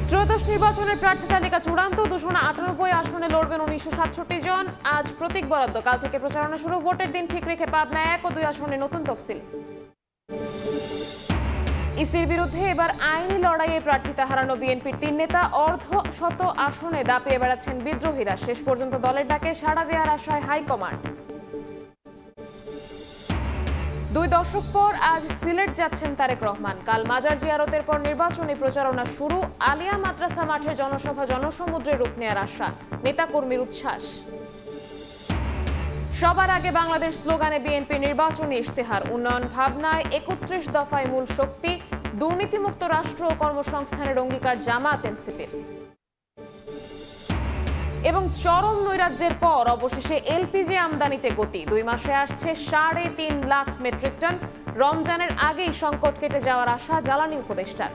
ত্রয়োদশ নির্বাচনের প্রার্থী তালিকা চূড়ান্ত। 298 আসনে লড়বেন 1967 জন। আজ প্রতীক বরাদ্দ, কাল থেকে প্রচারণা শুরু। ভোটের দিন ঠিক রেখে পাবনা 1 ও 2 আসনে নতুন তফসিল। ইসির বিরুদ্ধে এবার আইনি লড়াইয়ে প্রার্থিতা হারানো বিএনপির 3 নেতা। অর্ধশত আসনে দাপিয়ে বেড়াচ্ছেন বিদ্রোহীরা। শেষ পর্যন্ত দলের ডাকে সাড়া দেওয়ার আশায় হাইকমান্ড। 2 দশক পর আজ সিলেট যাচ্ছেন তারেক রহমান। কাল মাজার জিয়ারতের পর নির্বাচনী প্রচারণা শুরু। আলিয়া মাদ্রাসা মাঠে জনসভা জনসমুদ্রে রূপ নেয়ার আশা, নেতাকর্মীর উচ্ছ্বাস। সবার আগে বাংলাদেশ স্লোগানে বিএনপি নির্বাচনী ইশতেহার। উন্নয়ন ভাবনায় 31 দফায় মূল শক্তি। দুর্নীতিমুক্ত রাষ্ট্র ও কর্মসংস্থানের অঙ্গীকার জামাত এনসিপির। এবং চরম নৈরাজ্যের পর অবশেষে এলপিজি আমদানিতে গতি। 2 মাসে আসছে 3.5 লাখ মেট্রিক টন। রমজানের আগেই সংকট কেটে যাওয়ার আশা জ্বালানি উপদেষ্টার।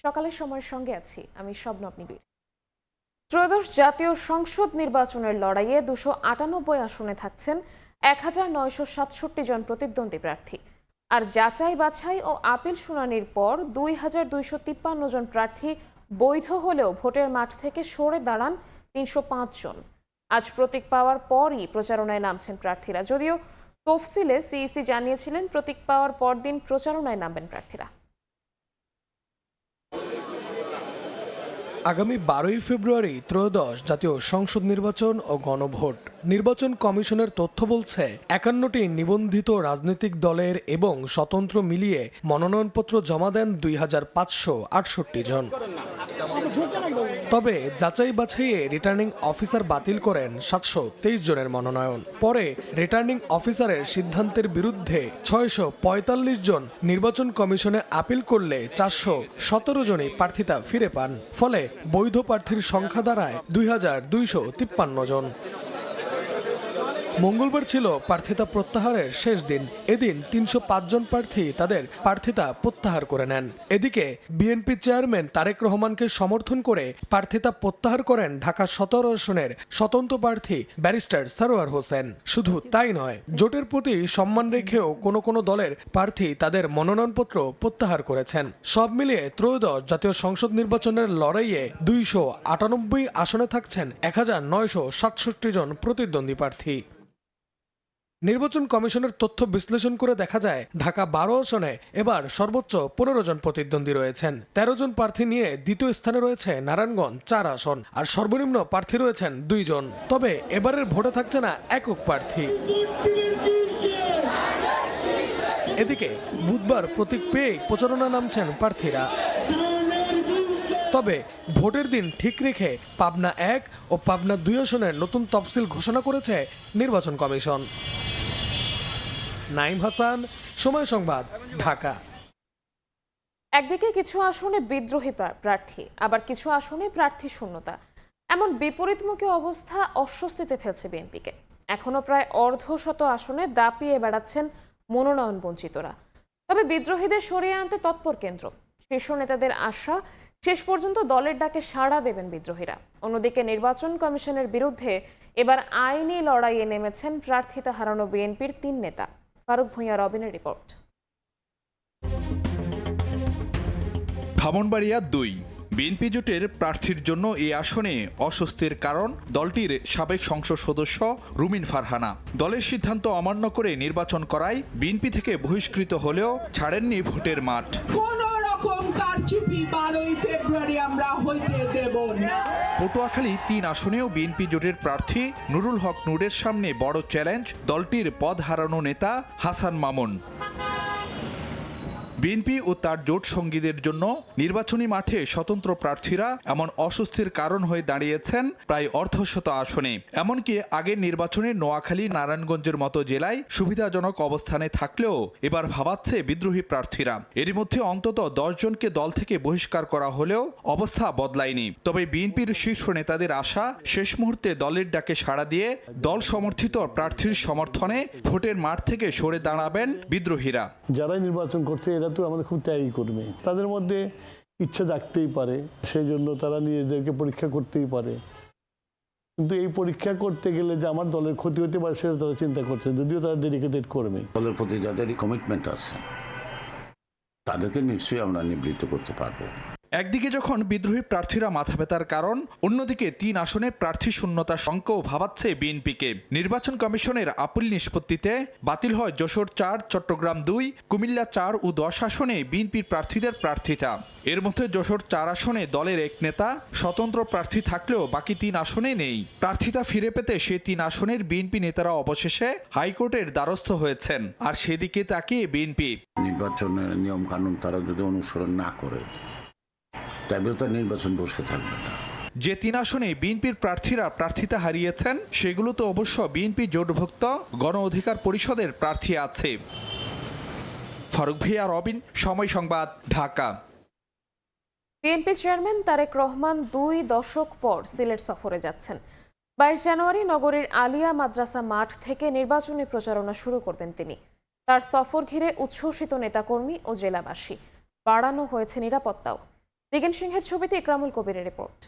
সকালের সময়ের সঙ্গে আছি আমি শবনব নিবিড়। ত্রয়োদশ জাতীয় সংসদ নির্বাচনের লড়াইয়ে 298 আসনে থাকছেন 1967 জন প্রতিদ্বন্দ্বী প্রার্থী। আর যাচাই বাছাই ও আপিল শুনানির পর 2253 জন প্রার্থী বৈধ হলেও ভোটের মাঠ থেকে সরে দাঁড়ান 305 জন। আজ প্রতীক পাওয়ার পরই প্রচারণায় নামছেন প্রার্থীরা। যদিও তফসিলে সিইসি জানিয়েছিলেন প্রতীক পাওয়ার পরদিন প্রচারণায় নামবেন প্রার্থীরা। আগামী 12 ফেব্রুয়ারি ত্রয়োদশ জাতীয় সংসদ নির্বাচন ও গণভোট। নির্বাচন কমিশনের তথ্য বলছে 51টি নিবন্ধিত রাজনৈতিক দলের এবং স্বতন্ত্র মিলিয়ে মনোনয়নপত্র জমা দেন 2568 জন। তবে যাচাই বাছাইয়ে রিটার্নিং অফিসার বাতিল করেন 723 জনের মনোনয়ন। পরে রিটার্নিং অফিসারের সিদ্ধান্তের বিরুদ্ধে 645 জন নির্বাচন কমিশনে আপিল করলে 417 জনই প্রার্থিতা ফিরে পান। ফলে বৈধ প্রার্থীর সংখ্যা দাঁড়ায় 2253 জন। মঙ্গলবার ছিল প্রার্থিতা প্রত্যাহারের শেষ দিন। এদিন 305 জন প্রার্থী তাদের প্রার্থিতা প্রত্যাহার করে নেন। এদিকে বিএনপি চেয়ারম্যান তারেক রহমানকে সমর্থন করে প্রার্থিতা প্রত্যাহার করেন ঢাকা 17 আসনের স্বতন্ত্র প্রার্থী ব্যারিস্টার সরওয়ার হোসেন। শুধু তাই নয়, জোটের প্রতি সম্মান রেখেও কোনো দলের প্রার্থী তাদের মনোনয়নপত্র প্রত্যাহার করেছেন। সব মিলিয়ে ত্রয়োদশ জাতীয় সংসদ নির্বাচনের লড়াইয়ে 298 আসনে থাকছেন 1967 জন প্রতিদ্বন্দ্বী প্রার্থী। নির্বাচন কমিশনের তথ্য বিশ্লেষণ করে দেখা যায় ঢাকা 12 আসনে এবার সর্বোচ্চ 15 জন প্রতিদ্বন্দ্বী রয়েছেন। 13 জন প্রার্থী নিয়ে দ্বিতীয় স্থানে রয়েছে নারায়ণগঞ্জ 4 আসন, আর সর্বনিম্ন প্রার্থী রয়েছেন 2 জন। তবে এবারের ভোটে থাকছে না একক প্রার্থী। এদিকে বুধবার প্রতীক পেয়ে প্রচারণা নামছেন প্রার্থীরা। তবে ভোটের দিন ঠিক রেখে পাবনা 1 ও পাবনা 2 আসনের নতুন তফসিল ঘোষণা করেছে নির্বাচন কমিশন। নাইম হাসান, সময় সংবাদ, ঢাকা। একদিকে কিছু আসনে বিদ্রোহী প্রার্থী, আবার কিছু আসনে প্রার্থী শূন্যতা। এমন বিপরীতমুখী অবস্থা অস্বস্তিতে ফেলছে বিএনপিকে। এখনো প্রায় অর্ধশত আসনে দাপিয়ে বেড়াচ্ছেন মনোনয়ন বঞ্চিতরা। তবে বিদ্রোহীদের সরিয়ে আনতে তৎপর কেন্দ্র। শীর্ষ নেতাদের আশা, শেষ পর্যন্ত দলের ডাকে সাড়া দেবেন বিদ্রোহীরা। অন্যদিকে নির্বাচন কমিশনের বিরুদ্ধে এবার আইনি লড়াইয়ে নেমেছেন প্রার্থিতা হারানো বিএনপির 3 নেতা। ফারুক ভূঁইয়া রবিনের রিপোর্ট। ব্রাহ্মণবাড়িয়া 2 বিএনপি জোটের প্রার্থীর জন্য এই আসনে অস্বস্তির কারণ দলটির সাবেক সংসদ সদস্য রুমিন ফারহানা। দলের সিদ্ধান্ত অমান্য করে নির্বাচন করায় বিএনপি থেকে বহিষ্কৃত হলেও ছাড়েননি ভোটের মাঠ। পটুয়াখালী 3 আসনেও বিএনপি জোটের প্রার্থী নুরুল হক নূরের সামনে বড় চ্যালেঞ্জ দলটির পদ হারানো নেতা হাসান মামুন। বিএনপি ও তার জোট সঙ্গীদের জন্য নির্বাচনী মাঠে স্বতন্ত্র প্রার্থীরা এমন অস্বস্তির কারণ হয়ে দাঁড়িয়েছেন প্রায় অর্ধশত আসনে। এমনকি আগের নির্বাচনে নোয়াখালী, নারায়ণগঞ্জের মতো জেলায় সুবিধাজনক অবস্থানে থাকলেও এবার ভাবাচ্ছে বিদ্রোহী প্রার্থীরা। এরই মধ্যে অন্তত 10 জনকে দল থেকে বহিষ্কার করা হলেও অবস্থা বদলায়নি। তবে বিএনপির শীর্ষ নেতাদের আশা, শেষ মুহূর্তে দলের ডাকে সাড়া দিয়ে দল সমর্থিত প্রার্থীর সমর্থনে ভোটের মাঠ থেকে সরে দাঁড়াবেন বিদ্রোহীরা। যারাই নির্বাচন করছে এরা তো আমাদের খুব ত্যাগী কর্মী, তাদের মধ্যে ইচ্ছা জাগতেই পারে, সেই জন্য তারা নিজেদেরকে পরীক্ষা করতেই পারে। কিন্তু এই পরীক্ষা করতে গেলে যে আমার দলের ক্ষতি হতে পারে সেটা তারা চিন্তা করছে, যদিও তারা ডেডিকেটেড কর্মী। দলের প্রতি যাদেরই কমিটমেন্ট আছে তাদেরকে নিশ্চয়ই আমরা নিবৃত্ত করতে পারবো। একদিকে যখন বিদ্রোহী প্রার্থীরা মাথা ব্যথার কারণ, অন্যদিকে 3 আসনে প্রার্থী শূন্যতার শঙ্কাও ভাবাচ্ছে বিএনপিকে। নির্বাচন কমিশনের আপিল নিষ্পত্তিতে বাতিল হয় যশোর 4, চট্টগ্রাম 2, কুমিল্লা 4 ও 10 আসনে বিএনপির প্রার্থীদের প্রার্থিতা। এর মধ্যে যশোর 4 আসনে দলের এক নেতা স্বতন্ত্র প্রার্থী থাকলেও বাকি 3 আসনে নেই। প্রার্থিতা ফিরে পেতে সে 3 আসনের বিএনপি নেতারা অবশেষে হাইকোর্টের দ্বারস্থ হয়েছেন। আর সেদিকে তাকিয়ে বিএনপি নির্বাচনের নিয়ম কানুন তারা যদি অনুসরণ না করে তাহলে তো নির্বাচন বসে থাকবে না। যে 3 আসনে বিএনপির প্রার্থীরা প্রার্থিতা হারিয়েছেন সেগুলোতে অবশ্য বিএনপি জোটভুক্ত গণ অধিকার পরিষদের প্রার্থী আছে। ফারুক ভিয়া, রবিন, সময় সংবাদ, ঢাকা। বিএনপি চেয়ারম্যান তারেক রহমান 2 দশক পর সিলেট সফরে যাচ্ছেন। 22 জানুয়ারি নগরীর আলিয়া মাদ্রাসা মাঠ থেকে নির্বাচনী প্রচারণা শুরু করবেন তিনি। তার সফর ঘিরে উচ্ছ্বসিত নেতাকর্মী ও জেলাবাসী। বাড়ানো হয়েছে নিরাপত্তাও। দিগেন সিংহের ছবিতে ইকরামুল কবিরের রিপোর্ট।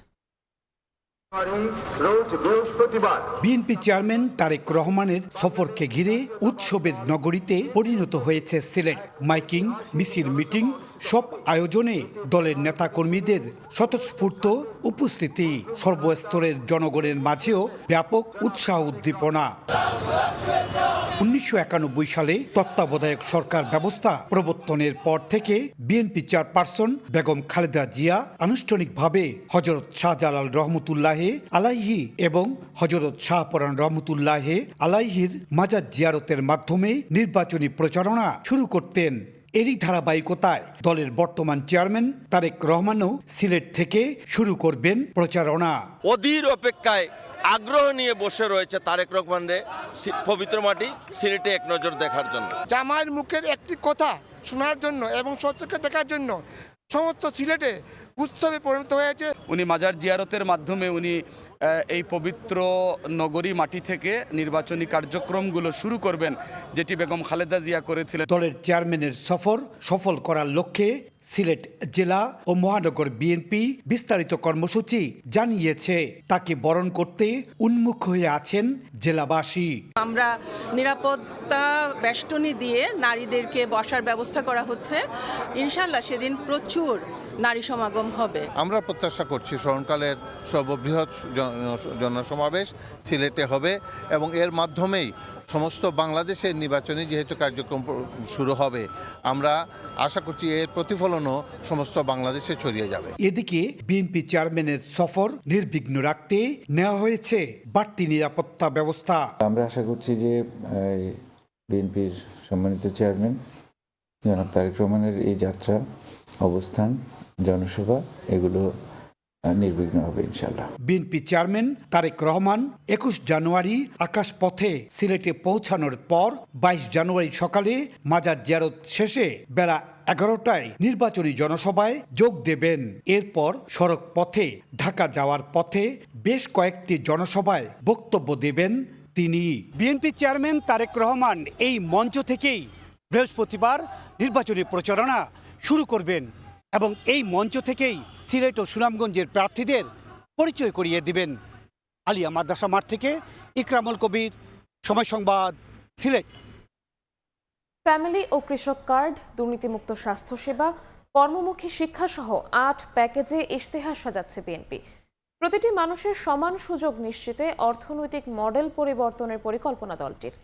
বিএনপি চেয়ারম্যান তারেক রহমানের সফরকে ঘিরে উৎসবের নগরীতে পরিণত হয়েছে সিলেট। মাইকিং, মিছিল, মিটিং সব আয়োজনে দলের নেতাকর্মীদের স্বতঃস্ফূর্ত উপস্থিতি। সর্বস্তরের জনগণের মাঝেও ব্যাপক উৎসাহ উদ্দীপনা। 1991 সালে তত্ত্বাবধায়ক সরকার ব্যবস্থা প্রবর্তনের পর থেকে বিএনপি চেয়ারপারসন বেগম খালেদা জিয়া আনুষ্ঠানিকভাবে হযরত শাহজালাল রহমতুল্লাহে আলাইহি এবং হযরত শাহপরান রহমতুল্লাহে আলাইহির মাজার জিয়ারতের মাধ্যমে নির্বাচনী প্রচারণা শুরু করতেন। এরই ধারাবাহিকতায় দলের বর্তমান চেয়ারম্যান তারেক রহমানও সিলেট থেকে শুরু করবেন প্রচারণা। অধীর অপেক্ষায় আগ্রহ নিয়ে বসে রয়েছে তারেক রহমানের পবিত্র মাটি সিলেটে এক নজর দেখার জন্য। জামাইয়ের মুখের একটি কথা শোনার জন্য এবং সত্যকে দেখার জন্য সমস্ত সিলেটে উৎসবে পরিণত হয়েছে। উনি মাজার জিয়ারতের মাধ্যমে উনি এই পবিত্র নগরী মাটি থেকে নির্বাচনী কার্যক্রমগুলো শুরু করবেন, যেটি বেগম খালেদা জিয়া করেছিলেন। দলের চেয়ারম্যানের সফর সফল করার লক্ষ্যে সিলেট জেলা ও মহানগর বিএনপি বিস্তারিত কর্মসূচি জানিয়েছে। তাকে বরণ করতে উন্মুখ হয়ে আছেন জেলাবাসী। আমরা নিরাপত্তা বেষ্টনী দিয়ে নারীদেরকে বসার ব্যবস্থা করা হচ্ছে। ইনশাআল্লাহ সেদিন প্রচুর নারী সমাগম হবে। আমরা প্রত্যাশা করছি স্মরণকালের সর্ববৃহৎ জনসমাবেশ সিলেটে হবে এবং এর মাধ্যমেই সমস্ত বাংলাদেশের নির্বাচনী যেহেতু কার্যক্রম শুরু হবে, আমরা আশা করছি এর প্রতিফলনও সমস্ত বাংলাদেশে ছড়িয়ে যাবে। এদিকে বিএনপি চেয়ারম্যানের সফর নির্বিঘ্ন রাখতে নেওয়া হয়েছে বাড়তি নিরাপত্তা ব্যবস্থা। আমরা আশা করছি যে বিএনপির সম্মানিত চেয়ারম্যান জনাব তারেক রহমানের এই যাত্রা, অবস্থান, জনসভা এগুলো নির্বিঘ্ন হবে ইনশাআল্লাহ। বিএনপি চেয়ারম্যান তারেক রহমান 21 জানুয়ারি আকাশপথে সিলেটে পৌঁছানোর পর 22 জানুয়ারি সকালে মাজার জিয়ারত শেষে বেলা 11টায় নির্বাচনী জনসভায় যোগ দেবেন। এরপর সড়ক পথে ঢাকা যাওয়ার পথে বেশ কয়েকটি জনসভায় বক্তব্য দেবেন তিনি। বিএনপি চেয়ারম্যান তারেক রহমান এই মঞ্চ থেকেই বৃহস্পতিবার নির্বাচনী প্রচারণা শুরু করবেন এবং এই মঞ্চ থেকেই সিলেট ও সুনামগঞ্জের প্রার্থীদের পরিচয় করিয়ে দিবেন। আলিয়া মাদ্রাসা মাঠ থেকে ইকরামুল কবির, সময় সংবাদ, সিলেট। ফ্যামিলি ও কৃষক কার্ড, দুর্নীতিমুক্ত স্বাস্থ্যসেবা, কর্মমুখী শিক্ষাসহ 8 প্যাকেজে ইশতেহার সাজাচ্ছে বিএনপি। প্রতিটি মানুষের সমান সুযোগ নিশ্চিতে অর্থনৈতিক মডেল পরিবর্তনের পরিকল্পনা দলটির।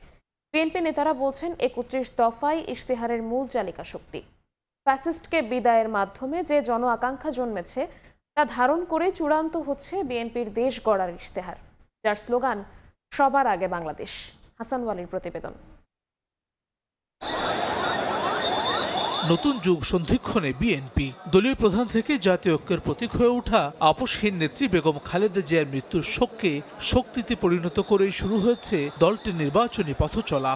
বিএনপি নেতারা বলছেন 31 দফায় ইশতেহারের মূল চালিকা শক্তি। ফ্যাসিস্টকে বিদায়ের মাধ্যমে যে জন আকাঙ্ক্ষা জন্মেছে তা ধারণ করে চূড়ান্ত হচ্ছে বিএনপির দেশ গড়ার ইশতেহার, যার স্লোগান সবার আগে বাংলাদেশ। হাসান ওয়ালির প্রতিবেদন। নতুন যুগ সন্ধিক্ষণে বিএনপি দলীয় প্রধান থেকে জাতীয় ঐক্যের প্রতীক হয়ে ওঠা আপসহীন নেত্রী বেগম খালেদা জিয়ার মৃত্যুর শোককে শক্তিতে পরিণত করেই শুরু হয়েছে দলটির নির্বাচনী পথচলা।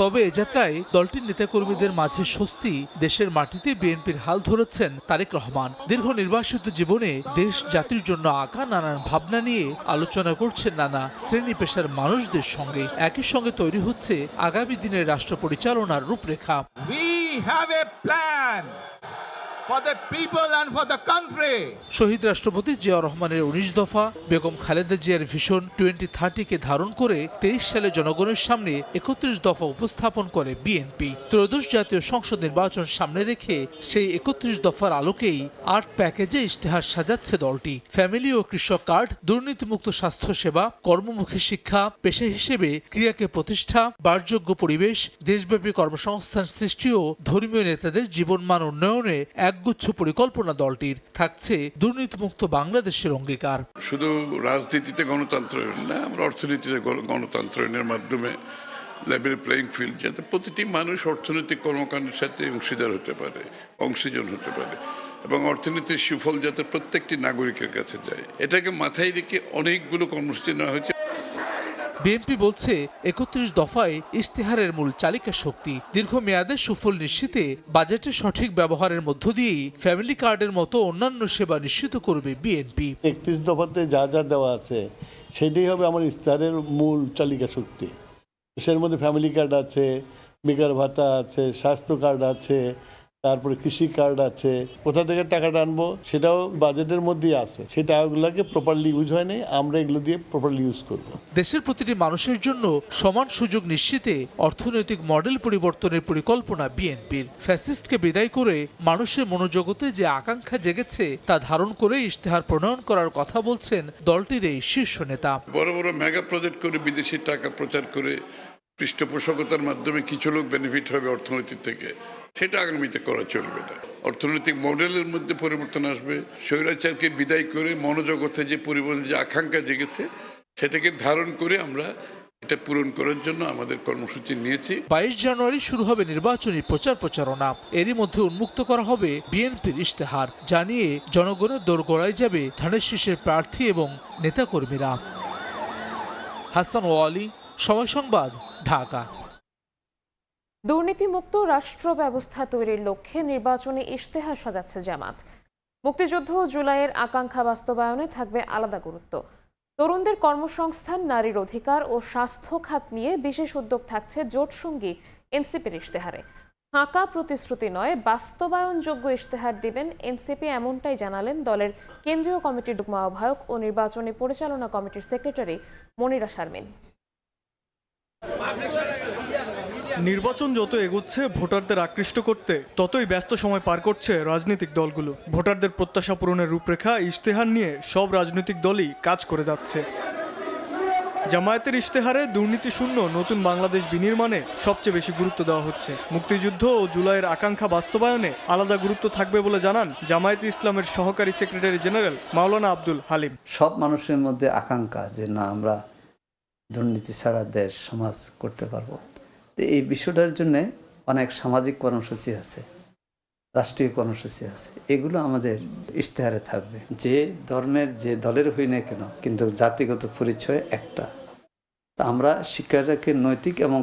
তবে এ যাত্রায় দলটির নেতাকর্মীদের মাঝে স্বস্তি। দেশের মাটিতে বিএনপির হাল ধরেছেন তারেক রহমান। দীর্ঘ নির্বাসিত জীবনে দেশ জাতির জন্য আঁকা নানান ভাবনা নিয়ে আলোচনা করছেন নানা শ্রেণী পেশার মানুষদের সঙ্গে। একই সঙ্গে তৈরি হচ্ছে আগামী দিনের রাষ্ট্র পরিচালনার রূপরেখা। We have a plan for the people and for the country. শহীদ রাষ্ট্রপতি জিয়াউর রহমানের 19 দফা, বেগম খালেদা জিয়ার ভিশন 2030-কে ধারণ করে 23 সালে জনগণের সামনে 31 দফা উপস্থাপন করে বিএনপি। ত্রয়োদশ জাতীয় সংসদ নির্বাচন সামনে রেখে সেই 31 দফার আলোকেই 8 প্যাকেজে ইশতেহার সাজাচ্ছে দলটি। ফ্যামিলি ও কৃষক কার্ড, দুর্নীতিমুক্ত স্বাস্থ্যসেবা, কর্মমুখী শিক্ষা, পেশা হিসেবে ক্রিয়াকে প্রতিষ্ঠা, বাসযোগ্য পরিবেশ, দেশব্যাপী কর্মসংস্থান সৃষ্টি ও ধর্মীয় নেতাদের জীবনমান উন্নয়নে একগুচ্ছ পরিকল্পনা দলটির। থাকছে দুর্নীতিমুক্ত বাংলাদেশের অঙ্গীকার। শুধু রাজনীতিতে গণতন্ত্রায়ন না, আমরা অর্থনীতিতে গণতন্ত্রায়নের মাধ্যমে লেভেল প্লেইং ফিল্ড, যাতে প্রতিটি মানুষ অর্থনৈতিক কর্মকাণ্ডের সাথে অংশীদার হতে পারে, অংশীজন হতে পারে, এবং অর্থনীতির সুফল যাতে প্রত্যেকটি নাগরিকের কাছে যায়, এটাকে মাথায় রেখে অনেকগুলো কর্মসূচি নেওয়া হয়েছে। বিএনপি বলছে 31 দফায় ইশতেহারের মূল চালিকা শক্তি। দীর্ঘমেয়াদে সুফল নিশ্চিতে বাজেটের সঠিক ব্যবহারের মধ্য দিয়েই ফ্যামিলি কার্ডের মতো অন্যান্য সেবা নিশ্চিত করবে বিএনপি। 31 দফাতে যা যা দেওয়া আছে সেটাই হবে আমার ইশতেহারের মূল চালিকা শক্তি। সের মধ্যে ফ্যামিলি কার্ড আছে, বেকার ভাতা আছে, স্বাস্থ্য কার্ড আছে, তারপরে কৃষি কার্ড আছে। কোথা থেকে টাকাটা আনবো সেটাও বাজেটের মধ্যেই আছে। সেই টাকাগুলোকে প্রপারলি ইউজ হয় নাই, আমরা এগুলো দিয়ে প্রপারলি ইউজ করব। দেশের প্রতিটি মানুষের জন্য সমান সুযোগ নিশ্চিতে অর্থনৈতিক মডেল পরিবর্তনের পরিকল্পনা বিএনপির। ফ্যাসিস্টকে বিদায় করে মানুষের মনোজগতে যে আকাঙ্ক্ষা জেগেছে তা ধারণ করে ইশতেহার প্রণয়ন করার কথা বলছেন দলটির এই শীর্ষ নেতা। বড় বড় মেগা প্রজেক্ট করে বিদেশি টাকা প্রচার করে পৃষ্ঠপোষকতার মাধ্যমে কিছু লোক বেনিফিট হবে অর্থনীতি থেকে, সেটা আগামীতে করা চলবে না। অর্থনৈতিক মডেলের মধ্যে পরিবর্তন আসবে। স্বৈরাচারকে বিদায় করে মনোজগতে যে পরিবর্তন, যে আকাঙ্ক্ষা জেগেছে, সেটাকে ধারণ করে আমরা এটা পূরণ করার জন্য আমাদের কর্মসূচি নিয়েছি। 22 জানুয়ারি শুরু হবে নির্বাচনী প্রচারণা। এরই মধ্যে উন্মুক্ত করা হবে বিএনপির ইশতেহার, জানিয়ে জনগণের দোরগোড়ায় যাবে ধানের শীষের প্রার্থী এবং নেতাকর্মীরা। হাসান ওয়ালি, সময় সংবাদ, ঢাকা। দুর্নীতিমুক্ত রাষ্ট্র ব্যবস্থা তৈরির লক্ষ্যে নির্বাচনী ইশতেহার সাজাচ্ছে জামাত। মুক্তিযুদ্ধ ও জুলাইয়ের আকাঙ্ক্ষা বাস্তবায়নে থাকবে আলাদা গুরুত্ব। তরুণদের কর্মসংস্থান, নারীর অধিকার ও স্বাস্থ্য খাত নিয়ে বিশেষ উদ্যোগ থাকছে জোটসঙ্গী এনসিপির ইশতেহারে। ফাঁকা প্রতিশ্রুতি নয়, বাস্তবায়নযোগ্য ইশতেহার দিবেন এনসিপি, এমনটাই জানালেন দলের কেন্দ্রীয় কমিটির যুগ্ম আহ্বায়ক ও নির্বাচনী পরিচালনা কমিটির সেক্রেটারি মনিরা শারমিন। নির্বাচন যত এগোচ্ছে ভোটারদের আকৃষ্ট করতে ততই ব্যস্ত সময় পার করছে রাজনৈতিক দলগুলো। ভোটারদের প্রত্যাশা পূরণের রূপরেখা ইশতেহার নিয়ে সব রাজনৈতিক দলই কাজ করে যাচ্ছে। জামায়াতের ইশতেহারে দুর্নীতি শূন্য নতুন বাংলাদেশ বিনির্মাণে সবচেয়ে বেশি গুরুত্ব দেওয়া হচ্ছে। মুক্তিযুদ্ধ ও জুলাইয়ের আকাঙ্ক্ষা বাস্তবায়নে আলাদা গুরুত্ব থাকবে বলে জানান জামায়াতে ইসলামের সহকারী সেক্রেটারি জেনারেল মাওলানা আব্দুল হালিম। সব মানুষের মধ্যে আকাঙ্ক্ষা যে না, আমরা দুর্নীতি ছাড়া দেশ সমাজ করতে পারবো। তো এই বিষয়টার জন্য অনেক সামাজিক কর্মসূচি আছে, রাষ্ট্রীয় কর্মসূচি আছে, এগুলো আমাদের ইশতেহারে থাকবে। যে ধর্মের যে দলের হই না কেন, কিন্তু জাতিগত পরিচয় একটা। তা আমরা শিক্ষাটাকে নৈতিক এবং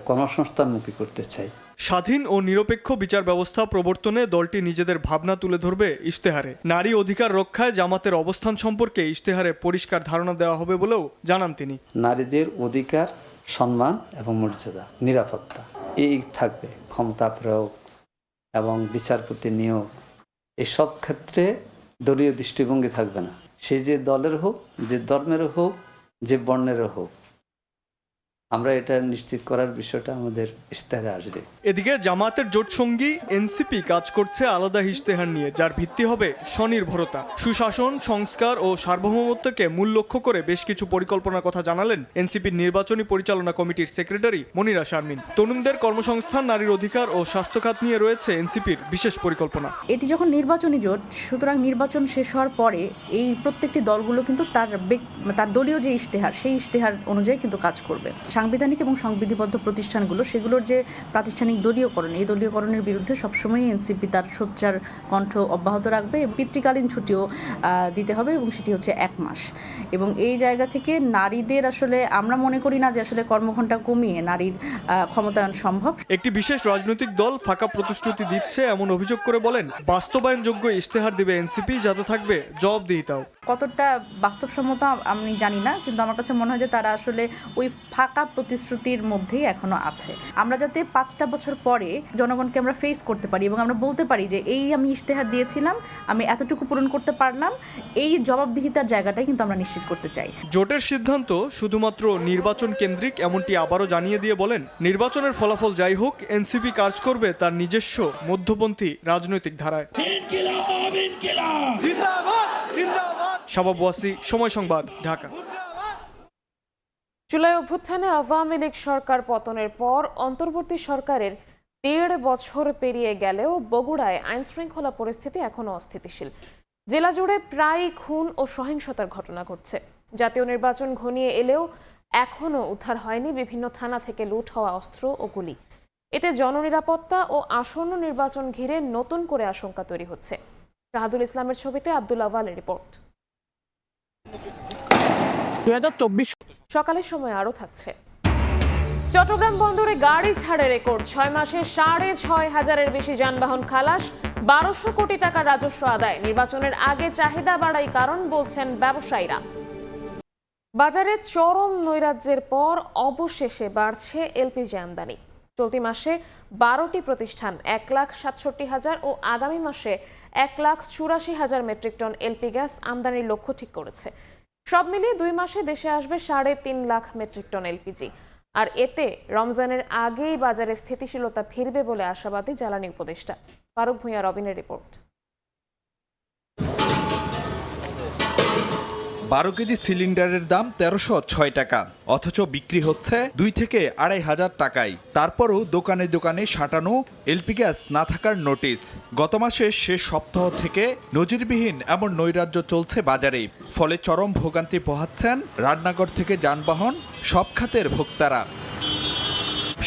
কর্মসংস্থানমুখী করতে চাই। স্বাধীন ও নিরপেক্ষ বিচার ব্যবস্থা প্রবর্তনে দলটি নিজেদের ভাবনা তুলে ধরবে ইশতেহারে। নারী অধিকার রক্ষায় জামাতের অবস্থান সম্পর্কে ইশতেহারে পরিষ্কার ধারণা দেওয়া হবে বলেও জানান তিনি। নারীদের অধিকার, সম্মান এবং মর্যাদা, নিরাপত্তা এই থাকবে। ক্ষমতা প্রয়োগ এবং বিচারপতি নিয়োগ, এসব ক্ষেত্রে দলীয় দৃষ্টিভঙ্গি থাকবে না। সে যে দলের হোক, যে ধর্মের হোক, যে বর্ণের হোক, আমরা এটা নিশ্চিত করার বিষয়টা আমাদের ইশতেহারে আসবে। এদিকে জামাতের জোটসঙ্গী এনসিপি কাজ করছে আলাদা ইশতেহার নিয়ে, যার ভিত্তি হবে স্বনির্ভরতা, সুশাসন, সংস্কার ও সার্বভৌমত্বকে মূল লক্ষ্য করে বেশ কিছু পরিকল্পনার কথা জানালেন এনসিপির নির্বাচনী পরিচালনা কমিটির সেক্রেটারি মনিরা শারমিন। তরুণদের কর্মসংস্থান, নারীর অধিকার ও স্বাস্থ্য খাত নিয়ে রয়েছে এনসিপির বিশেষ পরিকল্পনা। এটি যখন নির্বাচনী জোট, সুতরাং নির্বাচন শেষ হওয়ার পরে এই প্রত্যেকটি দলগুলো কিন্তু তার দলীয় যে ইশতেহার, সেই ইশতেহার অনুযায়ী কিন্তু কাজ করবে। সাংবিধানিক এবং সংবিধিবদ্ধ প্রতিষ্ঠানগুলো, সেগুলোর যে প্রাতিষ্ঠানিক দলীয়করণ, এই দলীয়করণের বিরুদ্ধে সবসময় এনসিপি তার সোচ্চার কণ্ঠ অব্যাহত রাখবে। পিতৃকালীন ছুটিও দিতে হবে এবং সেটি হচ্ছে 1 মাস। এবং এই জায়গা থেকে নারীদের আসলে আমরা মনে করি না যে আসলে কর্মঘণ্টা কমিয়ে নারীর ক্ষমতায়ন সম্ভব। একটি বিশেষ রাজনৈতিক দল ফাঁকা প্রতিশ্রুতি দিচ্ছে এমন অভিযোগ করে বলেন, বাস্তবায়নযোগ্য ইশতেহার দিবে এনসিপি, যাতে থাকবে জবাবদিহিতাও। কতটা বাস্তবসম্মত আমি জানি না, কিন্তু আমার কাছে মনে হয় যে তারা আসলে ওই ফাঁকা প্রতিশ্রুতির মধ্যেই এখনো আছে। আমরা যাতে 5টা বছর পরে জনগণকে আমরা ফেস করতে পারি এবং আমরা বলতে পারি যে এই আমি ইশতেহার দিয়েছিলাম, আমি এতটুকু পূরণ করতে পারলাম, এই জবাবদিহিতার জায়গাটাই কিন্তু আমরা নিশ্চিত করতে চাই। জোটের সিদ্ধান্ত শুধুমাত্র নির্বাচন কেন্দ্রিক এমনটি আবারও জানিয়ে দিয়ে বলেন, নির্বাচনের ফলাফল যাই হোক, এনসিপি কাজ করবে তার নিজস্ব মধ্যপন্থী রাজনৈতিক ধারায়। শাবাব ওয়াসি, সময় সংবাদ, ঢাকা। জুলাই অভ্যুত্থানে আওয়ামী লীগ সরকার পতনের পর অন্তর্বর্তী সরকারের 1.5 বছর পেরিয়ে গেলেও বগুড়ায় আইন শৃঙ্খলা পরিস্থিতি এখনও অস্থিতিশীল। জেলা জুড়ে প্রায় খুন ও সহিংসতার ঘটনা ঘটছে। জাতীয় নির্বাচন ঘনিয়ে এলেও এখনও উদ্ধার হয়নি বিভিন্ন থানা থেকে লুট হওয়া অস্ত্র ও গুলি। এতে জননিরাপত্তা ও আসন্ন নির্বাচন ঘিরে নতুন করে আশঙ্কা তৈরি হচ্ছে। শাহাদুল ইসলামের ছবিতে আব্দুল আওয়ালের রিপোর্ট। 2024 সকালের সময় আরও থাকছে। চট্টগ্রাম বন্দরে গাড়ি ছাড়ে রেকর্ড, 6 মাসে 6,500-এর বেশি যানবাহন খালাস, 1200 কোটি টাকা রাজস্ব আদায়। নির্বাচনের আগে চাহিদা বাড়াই কারণ বলছেন ব্যবসায়ীরা। বাজারে চরম নৈরাজ্যের পর অবশেষে বাড়ছে এলপিজি আমদানি। চলতি মাসে 12টি প্রতিষ্ঠান 1,67,000 ও আগামী মাসে 1,84,000 মেট্রিক টন এলপি গ্যাস আমদানির লক্ষ্য ঠিক করেছে। সব মিলিয়ে 2 মাসে দেশে আসবে 3.5 লাখ মেট্রিক টন এলপিজি। আর এতে রমজানের আগেই বাজারে স্থিতিশীলতা ফিরবে বলে আশাবাদী জ্বালানি উপদেষ্টা। ফারুক ভূঁইয়া, রবিনের রিপোর্ট। 12 কেজি সিলিন্ডারের দাম 1306 টাকা, অথচ বিক্রি হচ্ছে 2 থেকে 2,500 টাকায়। তারপরও দোকানে দোকানে সাঁটানো এলপি গ্যাস না থাকার নোটিশ। গত মাসের শেষ সপ্তাহ থেকে নজিরবিহীন এমন নৈরাজ্য চলছে বাজারে। ফলে চরম ভোগান্তি পোহাচ্ছেন রান্নাঘর থেকে যানবাহন সব খাতের ভোক্তারা।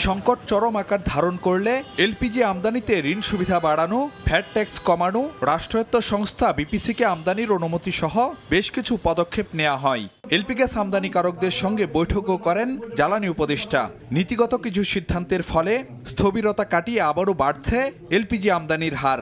সংকট চরম আকার ধারণ করলে এলপিজি আমদানিতে ঋণ সুবিধা বাড়ানো, ভ্যাট ট্যাক্স কমানো, রাষ্ট্রায়ত্ত সংস্থা বিপিসিকে আমদানির অনুমতি সহ বেশ কিছু পদক্ষেপ নেওয়া হয়। এলপি গ্যাস আমদানিকারকদের সঙ্গে বৈঠকও করেন জ্বালানি উপদেষ্টা। নীতিগত কিছু সিদ্ধান্তের ফলে স্থবিরতা কাটিয়ে আবারও বাড়ছে এলপিজি আমদানির হার।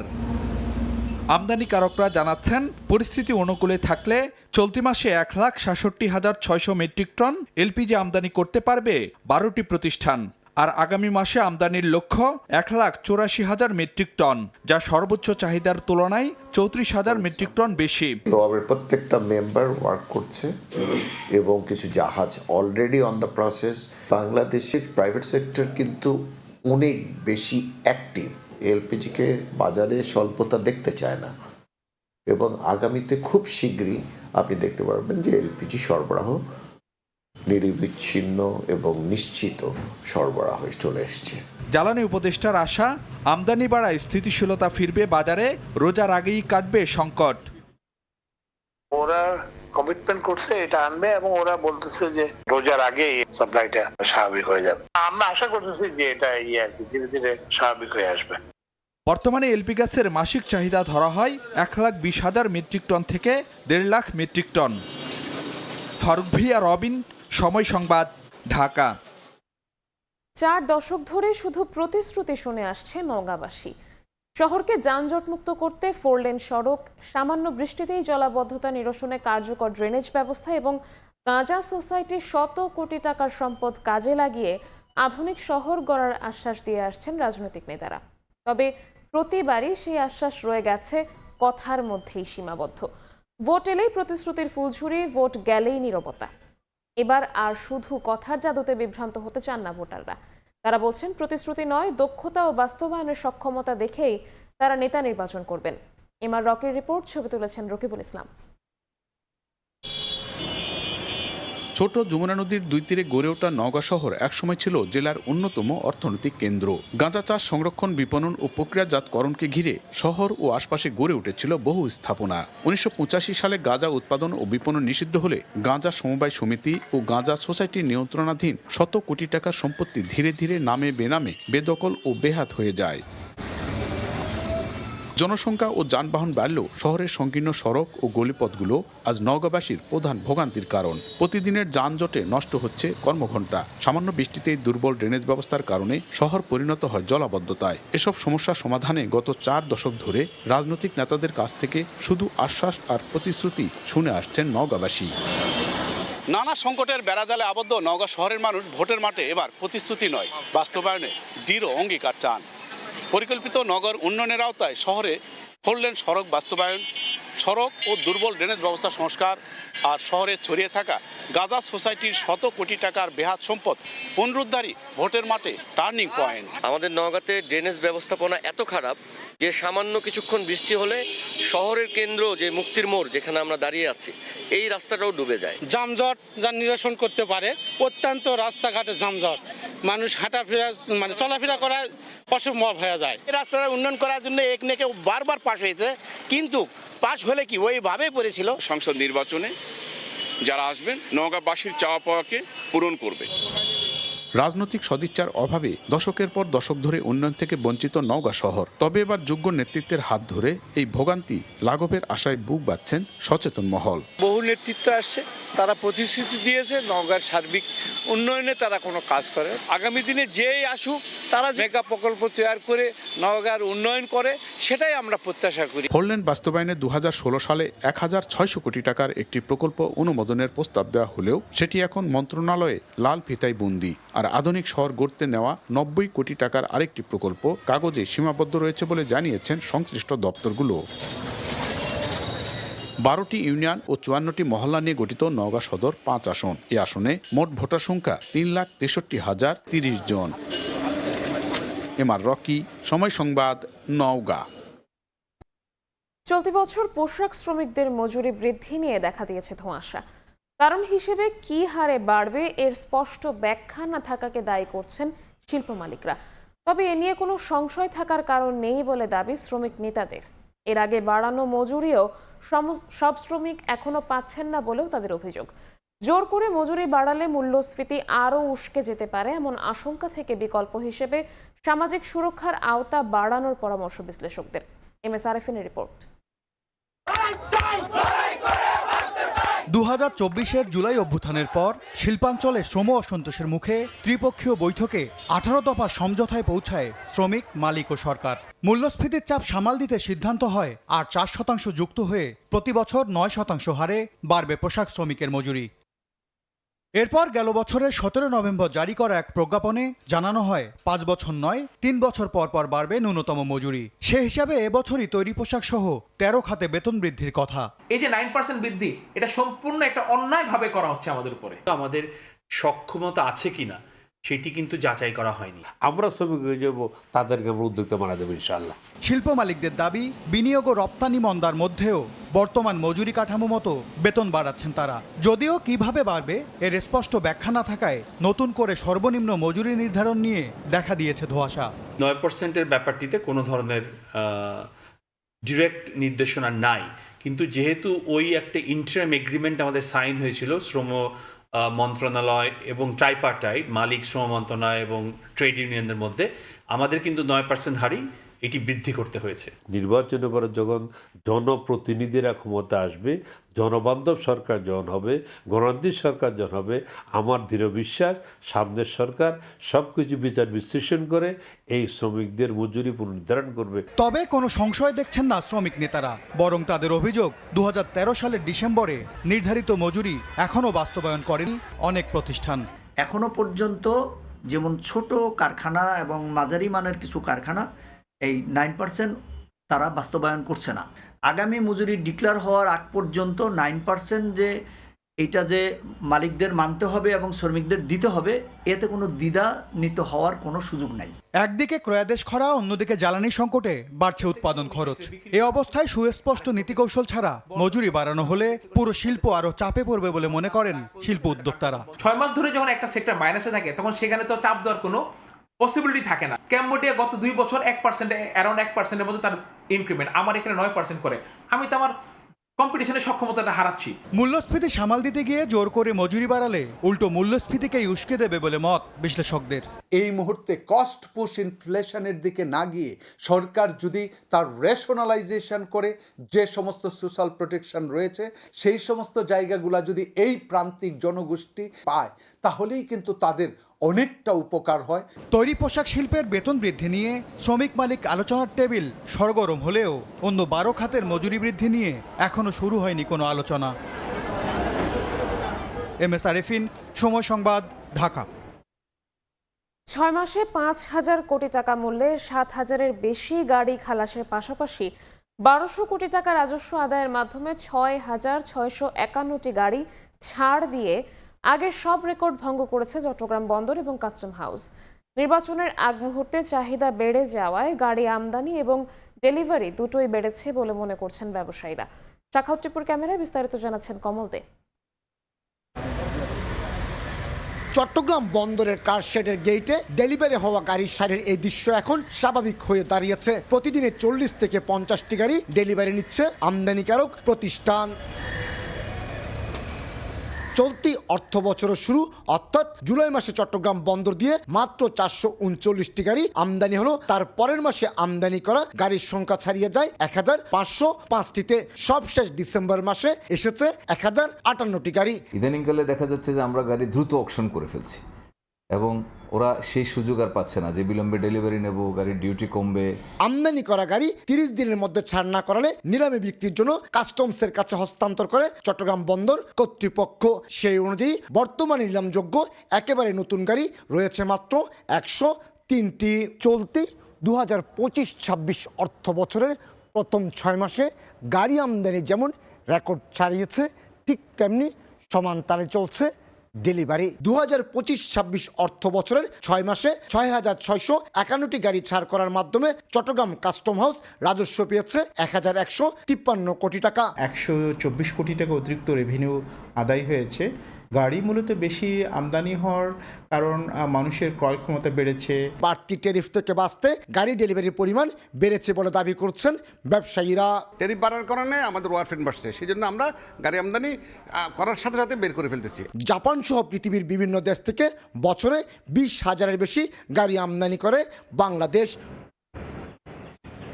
আমদানিকারকরা জানাচ্ছেন, পরিস্থিতি অনুকূলে থাকলে চলতি মাসে 1,67,600 মেট্রিক টন এলপিজি আমদানি করতে পারবে 12টি প্রতিষ্ঠান। আর আগামী মাসে আমদানির লক্ষ্য 1,84,000 মেট্রিক টন, যা সর্বোচ্চ চাহিদার তুলনায় 34,000 মেট্রিক টন বেশি। প্রত্যেকটা মেম্বার ওয়ার্ক করছে এবং কিছু জাহাজ অলরেডি অন দ্য প্রসেস। বাংলাদেশের প্রাইভেট সেক্টর কিন্তু অনেক বেশি অ্যাক্টিভ, এলপিজিকে বাজারে স্বল্পতা দেখতে চায় না এবং আগামীতে খুব শীঘ্রই আপনি দেখতে পারবেন যে এলপিজি সরবরাহ নিরবিচ্ছিন্ন এবং নিশ্চিত সরবরাহ চলে এসছে। জ্বালানি উপদেষ্টার আশা, আমদানি বাড়ায় স্থিতিশীলতা ফিরবে বাজারে, রোজার আগেই কাটবে সংকট। ওরা কমিটমেন্ট করছে এটা আনবে এবং ওরা বলতেছে যে রোজার আগে সাপ্লাইটা স্বাভাবিক হয়ে যাবে। আমরা আশা করতেছি যে এটা ধীরে ধীরে স্বাভাবিক হয়ে আসবে। বর্তমানে এলপি গ্যাসের মাসিক চাহিদা ধরা হয় 1,20,000 মেট্রিক টন থেকে 1.5 লাখ মেট্রিক টন। ফারুক ভূঁইয়া, রবিন, সময় সংবাদ, ঢাকা। 4 দশক ধরে শুধু প্রতিশ্রুতি শুনে আসছে নওগাঁবাসী। শহরকে যানজটমুক্ত করতে 4 লেন সড়ক, সামান্য বৃষ্টিতেই জলাবদ্ধতা নিরসনে কার্যকর ড্রেনেজ ব্যবস্থা এবং গাঁজা সোসাইটির শত কোটি টাকার সম্পদ কাজে লাগিয়ে আধুনিক শহর গড়ার আশ্বাস দিয়ে আসছেন রাজনৈতিক নেতারা। তবে প্রতিবারই সেই আশ্বাস রয়ে গেছে কথার মধ্যেই সীমাবদ্ধ। ভোট এলেই প্রতিশ্রুতির ফুলঝুরি, ভোট গেলেই নীরবতা। এবার আর শুধু কথার জাদুতে বিভ্রান্ত হতে চান না ভোটাররা। তারা বলছেন, প্রতিশ্রুতি নয়, দক্ষতা ও বাস্তবায়নের সক্ষমতা দেখেই তারা নেতা নির্বাচন করবেন। এমআর রকির রিপোর্ট, ছবি তুলেছেন রকিবুল ইসলাম। ছোট যমুনা নদীর 2 তীরে গড়ে ওঠা নওগাঁ শহর একসময় ছিল জেলার অন্যতম অর্থনৈতিক কেন্দ্র। গাঁজা চাষ, সংরক্ষণ, বিপণন ও প্রক্রিয়াজাতকরণকে ঘিরে শহর ও আশপাশে গড়ে উঠেছিল বহু স্থাপনা। 1985 সালে গাঁজা উৎপাদন ও বিপণন নিষিদ্ধ হলে গাঁজা সমবায় সমিতি ও গাঁজা সোসাইটির নিয়ন্ত্রণাধীন শত কোটি টাকার সম্পত্তি ধীরে ধীরে নামে বেনামে বেদখল ও বেহাত হয়ে যায়। জনসংখ্যা ও যানবাহন বাড়লেও শহরের সংকীর্ণ সড়ক ও গলিপথগুলো আজ নওগাঁবাসীর প্রধান ভোগান্তির কারণ। প্রতিদিনের যানজটে নষ্ট হচ্ছে কর্মঘণ্টা। সামান্য বৃষ্টিতেই দুর্বল ড্রেনেজ ব্যবস্থার কারণে শহর পরিণত হয় জলাবদ্ধতায়। এসব সমস্যা সমাধানে গত 4 দশক ধরে রাজনৈতিক নেতাদের কাছ থেকে শুধু আশ্বাস আর প্রতিশ্রুতি শুনে আসছেন নওগাঁবাসী। নানা সংকটের বেড়াজালে আবদ্ধ নওগাঁ শহরের মানুষ ভোটের মাঠে এবার প্রতিশ্রুতি নয়, বাস্তবায়নে দৃঢ় অঙ্গীকার চান। পরিকল্পিত নগর উন্নয়নের আওতায় শহরে 4 লেন সড়ক বাস্তবায়ন, সড়ক ও দুর্বল ড্রেনেজ ব্যবস্থা সংস্কার, আর শহরে ছড়িয়ে থাকা গাজা সোসাইটির শত কোটি টাকার বেহাত সম্পদ পুনরুদ্ধারই ভোটের মাঠে টার্নিং পয়েন্ট। আমাদের নওগাঁতে ড্রেনেজ ব্যবস্থাপনা এত খারাপ যে সামান্য কিছুক্ষণ বৃষ্টি হলে শহরের কেন্দ্র যে মুক্তির মোড় যেখানে আমরা দাঁড়িয়ে আছি এই রাস্তাটাও ডুবে যায়। যানজট যা নিরসন করতে পারে, অত্যন্ত রাস্তাঘাটে যানজট, মানুষ হাঁটাফেরা মানে চলাফেরা করা অসম্ভব হয়ে যায়। এই রাস্তাটা উন্নয়ন করার জন্য একনেকে বারবার পাশ হয়েছে, কিন্তু পাশ হলে কি ওইভাবে পড়েছিল। সংসদ নির্বাচনে যারা আসবেন নওগাঁবাসীর চাওয়া পাওয়াকে পূরণ করবে। রাজনৈতিক সদিচ্ছার অভাবে দশকের পর দশক ধরে উন্নয়ন থেকে বঞ্চিত নওগাঁ শহর। তবে এবার যোগ্য নেতৃত্বের হাত ধরে এই ভোগান্তি লাঘবের আশায় বুক বাঁধছেন সচেতন মহল। বহু নেতৃত্ব আসছে, তারা প্রতিশ্রুতি দিয়েছে নওগাঁর সার্বিক উন্নয়নে তারা কোনো কাজ করে। আগামী দিনে যেই আসুক তারা মেগা প্রকল্প তৈরি করে নওগাঁর উন্নয়ন করে, সেটাই আমরা প্রত্যাশা করি। 4 লেন বাস্তবায়নে 2016 সালে 1600 কোটি টাকার একটি প্রকল্প অনুমোদনের প্রস্তাব দেওয়া হলেও সেটি এখন মন্ত্রণালয়ে লাল ফিতায় বন্দী। আর আধুনিক শহর গড়তে নেওয়া 90 কোটি টাকার আরেকটি প্রকল্প কাগজে সীমাবদ্ধ রয়েছে বলে জানিয়েছেন সংশ্লিষ্ট দপ্তরগুলো। 12টি ইউনিয়ন ও 54টি মহল্লা নিয়ে গঠিত নওগাঁ সদর 5 আসন। এই আসনে মোট ভোটার সংখ্যা 3,63,030 জন। এমআর রকি, সময় সংবাদ, নওগাঁ। চলতি বছর পোশাক শ্রমিকদের মজুরি বৃদ্ধি নিয়ে দেখা দিয়েছে ধোঁয়াশা। কারণ হিসেবে কি হারে বাড়বে এর স্পষ্ট ব্যাখ্যা না থাকাকে দায়ী করছেন শিল্প মালিকরা। তবে এ নিয়ে কোনো সংশয় থাকার কারণ নেই বলে দাবি শ্রমিক নেতাদের। এর আগে বাড়ানো মজুরিও সব শ্রমিক এখনো পাচ্ছেন না বলেও তাদের অভিযোগ। জোর করে মজুরি বাড়ালে মূল্যস্ফীতি আরও উস্কে যেতে পারে, এমন আশঙ্কা থেকে বিকল্প হিসেবে সামাজিক সুরক্ষার আওতা বাড়ানোর পরামর্শ বিশ্লেষকদের। এমএস আরেফিনের রিপোর্ট। 2024-এর জুলাই অভ্যুত্থানের পর শিল্পাঞ্চলে শ্রম অসন্তোষের মুখে ত্রিপক্ষীয় বৈঠকে 18 দফা সমঝোতায় পৌঁছায় শ্রমিক, মালিক ও সরকার। মূল্যস্ফীতির চাপ সামাল দিতে সিদ্ধান্ত হয় আর 4% যুক্ত হয়ে প্রতি বছর 9% হারে বাড়বে পোশাক শ্রমিকের মজুরি। এরপর গেল বছরের 17 নভেম্বর জারি করা এক প্রজ্ঞাপনে জানানো হয় 5 বছর নয় 3 বছর পর পর বাড়বে ন্যূনতম মজুরি। সে হিসাবে এবছরই তৈরি পোশাক সহ 13 খাতে বেতন বৃদ্ধির কথা। এই যে 9% বৃদ্ধি, এটা সম্পূর্ণ একটা অন্যায়ভাবে করা হচ্ছে আমাদের উপরে। আমাদের সক্ষমতা আছে কিনা সেটি কিন্তু যাচাই করা হয়নি। আমরা শ্রমিক হয়ে যাব, তাদেরকে আমরা উদ্যোক্তা বানা দেবো ইনশাআল্লাহ। শিল্প মালিকদের দাবি, বিনিয়োগ ও রপ্তানি মন্দার মধ্যেও বর্তমান মজুরি কাঠামো মতো বেতন বাড়াচ্ছেন তারা। যদিও কিভাবে বাড়বে এর স্পষ্ট ব্যাখ্যা না থাকায় নতুন করে সর্বনিম্ন মজুরি নির্ধারণ নিয়ে দেখা দিয়েছে ধোঁয়াশা। 9%-এর ব্যাপারটিতে কোনো ধরনের ডিরেক্ট নির্দেশনা নাই, কিন্তু যেহেতু ওই একটা ইন্টারিম এগ্রিমেন্ট আমাদের সাইন হয়েছিল শ্রম মন্ত্রণালয় এবং ট্রাইপার্টাইট, মালিক, শ্রম মন্ত্রণালয় এবং ট্রেড ইউনিয়নদের মধ্যে, আমাদের কিন্তু 9% হারই এটি বৃদ্ধি করতে হয়েছে। নির্বাচনের পরে যখন জনপ্রতিনিধিরা ক্ষমতা আসবে, জনবান্ধব সরকার যখন হবে, গণতান্ত্রিক সরকার যখন হবে, আমার দৃঢ় বিশ্বাস সামনের সরকার সবকিছু বিচার বিশ্লেষণ করে এই শ্রমিকদের মজুরি পুনর্নির্ধারণ করবে। তবে কোনো সংশয় দেখছেন না শ্রমিক নেতারা, বরং তাদের অভিযোগ 2013 সালের ডিসেম্বরে নির্ধারিত মজুরি এখনও বাস্তবায়ন করেনি অনেক প্রতিষ্ঠান। এখনো পর্যন্ত যেমন ছোট কারখানা এবং মাঝারি মানের কিছু কারখানা এই 9% তারা বাস্তবায়ন করছে না। আগামী মজুরি ডিক্লেয়ার হওয়ার আগ পর্যন্ত 9% যে এটা যে মালিকদের মানতে হবে এবং শ্রমিকদের দিতে হবে, এতে কোনো দ্বিধান্বিত হওয়ার কোনো সুযোগ নাই। একদিকে ক্রয়াদেশ খরা, অন্যদিকে জ্বালানি সংকটে বাড়ছে উৎপাদন খরচ। এ অবস্থায় সুস্পষ্ট নীতিকৌশল ছাড়া মজুরি বাড়ানো হলে পুরো শিল্প আরও চাপে পড়বে বলে মনে করেন শিল্প উদ্যোক্তারা। 6 মাস ধরে যখন একটা সেক্টর মাইনাসে থাকে তখন সেখানে তো চাপ দেওয়ার কোনো পসিবিলিটি থাকে না। ক্যাম্বোডিয়া গত 2 বছর 1%, অ্যারাউন্ড 1%-এর মধ্যে তার ইনক্রিমেন্ট, আমার এখানে 9% করে। আমি তো আমার কম্পিটিশনের সক্ষমতাটা হারাচ্ছি। মূল্যস্ফীতি সামাল দিতে গিয়ে জোর করে মজুরি বাড়ালে উল্টো মূল্যস্ফীতিকেই উস্কে দেবে বলে মত বিশ্লেষকদের। এই মুহূর্তে কস্ট পুশ ইনফ্লেশনের দিকে না গিয়ে সরকার যদি তার রেশনালাইজেশন করে যে সমস্ত সোশ্যাল প্রোটেকশন রয়েছে সেই সমস্ত জায়গাগুলো যদি এই প্রান্তিক জনগোষ্ঠী পায়, তাহলেই কিন্তু তাদের অনেকটা উপকার হয়। তৈরি পোশাক শিল্পের বেতন বৃদ্ধি নিয়ে শ্রমিক মালিক আলোচনার টেবিল সরগরম হলেও অন্য 12 খাতের মজুরি বৃদ্ধি নিয়ে এখনো শুরু হয়নি কোনো আলোচনা। MS আরেফিন, সময় সংবাদ, ঢাকা। 6 মাসে 5,000 কোটি টাকা মূল্যের 7,000-এর বেশি গাড়ি খালাসের পাশাপাশি 1200 কোটি টাকা রাজস্ব আদায়ের মাধ্যমে 6,651টি গাড়ি ছাড় দিয়ে আগের সব রেকর্ড ভঙ্গ করেছে চট্টগ্রাম বন্দর এবং কাস্টম হাউস। নির্বাচনের আগ মুহূর্তে চাহিদা বেড়ে যাওয়ায় গাড়ি আমদানি এবং ডেলিভারি দুটোই বেড়েছে বলে মনে করছেন ব্যবসায়ীরা। শাখাউত টিপুর ক্যামেরায় বিস্তারিত জানাচ্ছেন কমল দে। চট্টগ্রাম বন্দরের কারশেডের গেইটে ডেলিভারি হওয়া গাড়ির সারির এই দৃশ্য এখন স্বাভাবিক হয়ে দাঁড়িয়েছে। প্রতিদিনে 40 থেকে 50টি গাড়ি ডেলিভারি নিচ্ছে আমদানিকারক প্রতিষ্ঠান। চলতি অর্থ বছরের শুরু অর্থাৎ জুলাই মাসে চট্টগ্রাম বন্দর দিয়ে মাত্র 439টি গাড়ি আমদানি হলো। তার পরের মাসে আমদানি করা গাড়ির সংখ্যা ছাড়িয়ে যায় 1,505টিতে। সবশেষ ডিসেম্বর মাসে এসেছে 1,058টি গাড়ি। ইদানিংকালে দেখা যাচ্ছে যে আমরা গাড়ি দ্রুত অকশন করে ফেলছি এবং ওরা সেই সুযোগ আর পাচ্ছে না যে বিলম্বে ডেলিভারি নেব, গাড়ির ডিউটি কমবে। আমদানি করা গাড়ি 30 দিনের মধ্যে ছাড় না করালে নিলামে বিক্রির জন্য কাস্টমসের কাছে হস্তান্তর করে চট্টগ্রাম বন্দর কর্তৃপক্ষ। সেই অনুযায়ী বর্তমানে নিলামযোগ্য একেবারে নতুন গাড়ি রয়েছে মাত্র 103টি। চলতি 2025-26 অর্থ বছরের প্রথম 6 মাসে গাড়ি আমদানি যেমন রেকর্ড ছাড়িয়েছে, ঠিক তেমনি সমান তালে চলছে ডেলিভারি। 2025-26 অর্থ বছরের 6 মাসে 6,651টি গাড়ি ছাড় করার মাধ্যমে চট্টগ্রাম কাস্টম হাউস রাজস্ব পেয়েছে 1,153 কোটি টাকা। 124 কোটি টাকা অতিরিক্ত রেভিনিউ আদায় হয়েছে। গাড়ি মূলত বেশি আমদানি হওয়ার কারণ মানুষের ক্রয় ক্ষমতা বেড়েছে। বাড়তি ট্যারিফ থেকে বাঁচতে গাড়ি ডেলিভারির পরিমাণ বেড়েছে বলে দাবি করছেন ব্যবসায়ীরা। ট্যারিফ বাড়ার কারণে আমাদের ওয়ারফেন বাড়ছে, সেই জন্য আমরা গাড়ি আমদানি করার সাথে সাথে বের করে ফেলতেছি। জাপান সহ পৃথিবীর বিভিন্ন দেশ থেকে বছরে 20,000-এর বেশি গাড়ি আমদানি করে বাংলাদেশ।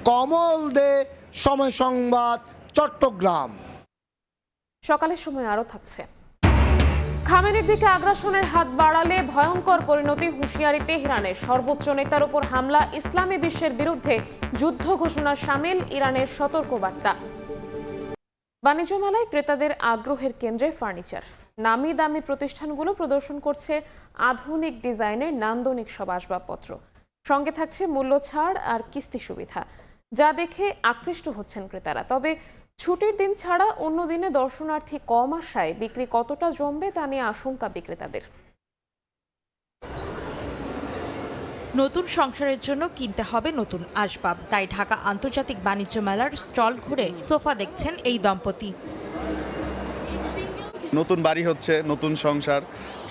কমল দে, সময় সংবাদ, চট্টগ্রাম। সকালের সময় আরও থাকছে। খামেনির দিকে আগ্রাসনের হাত বাড়ালে ভয়ঙ্কর পরিণতি, হুঁশিয়ারি তেহরানের। সর্বোচ্চ নেতার উপর হামলা ইসলামী বিশ্বের বিরুদ্ধে যুদ্ধ ঘোষণার শামিল ইরানের সতর্কবার্তা। বাণিজ্য মেলায় ক্রেতাদের আগ্রহের কেন্দ্রে ফার্নিচার। নামি দামি প্রতিষ্ঠানগুলো প্রদর্শন করছে আধুনিক ডিজাইনের নান্দনিক সব আসবাবপত্র। সঙ্গে থাকছে মূল্য ছাড় আর কিস্তি সুবিধা, যা দেখে আকৃষ্ট হচ্ছেন ক্রেতারা। তবে ছুটির দিন ছাড়া অন্য দিনে দর্শনার্থী কম আসায় বিক্রি কতটা জমবে তা নিয়ে আশঙ্কা বিক্রেতাদের। নতুন সংসারের জন্য কিনতে হবে নতুন আসবাব, তাই ঢাকা আন্তর্জাতিক বাণিজ্য মেলার স্টল ঘুরে সোফা দেখছেন এই দম্পতি। নতুন বাড়ি হচ্ছে, নতুন সংসার,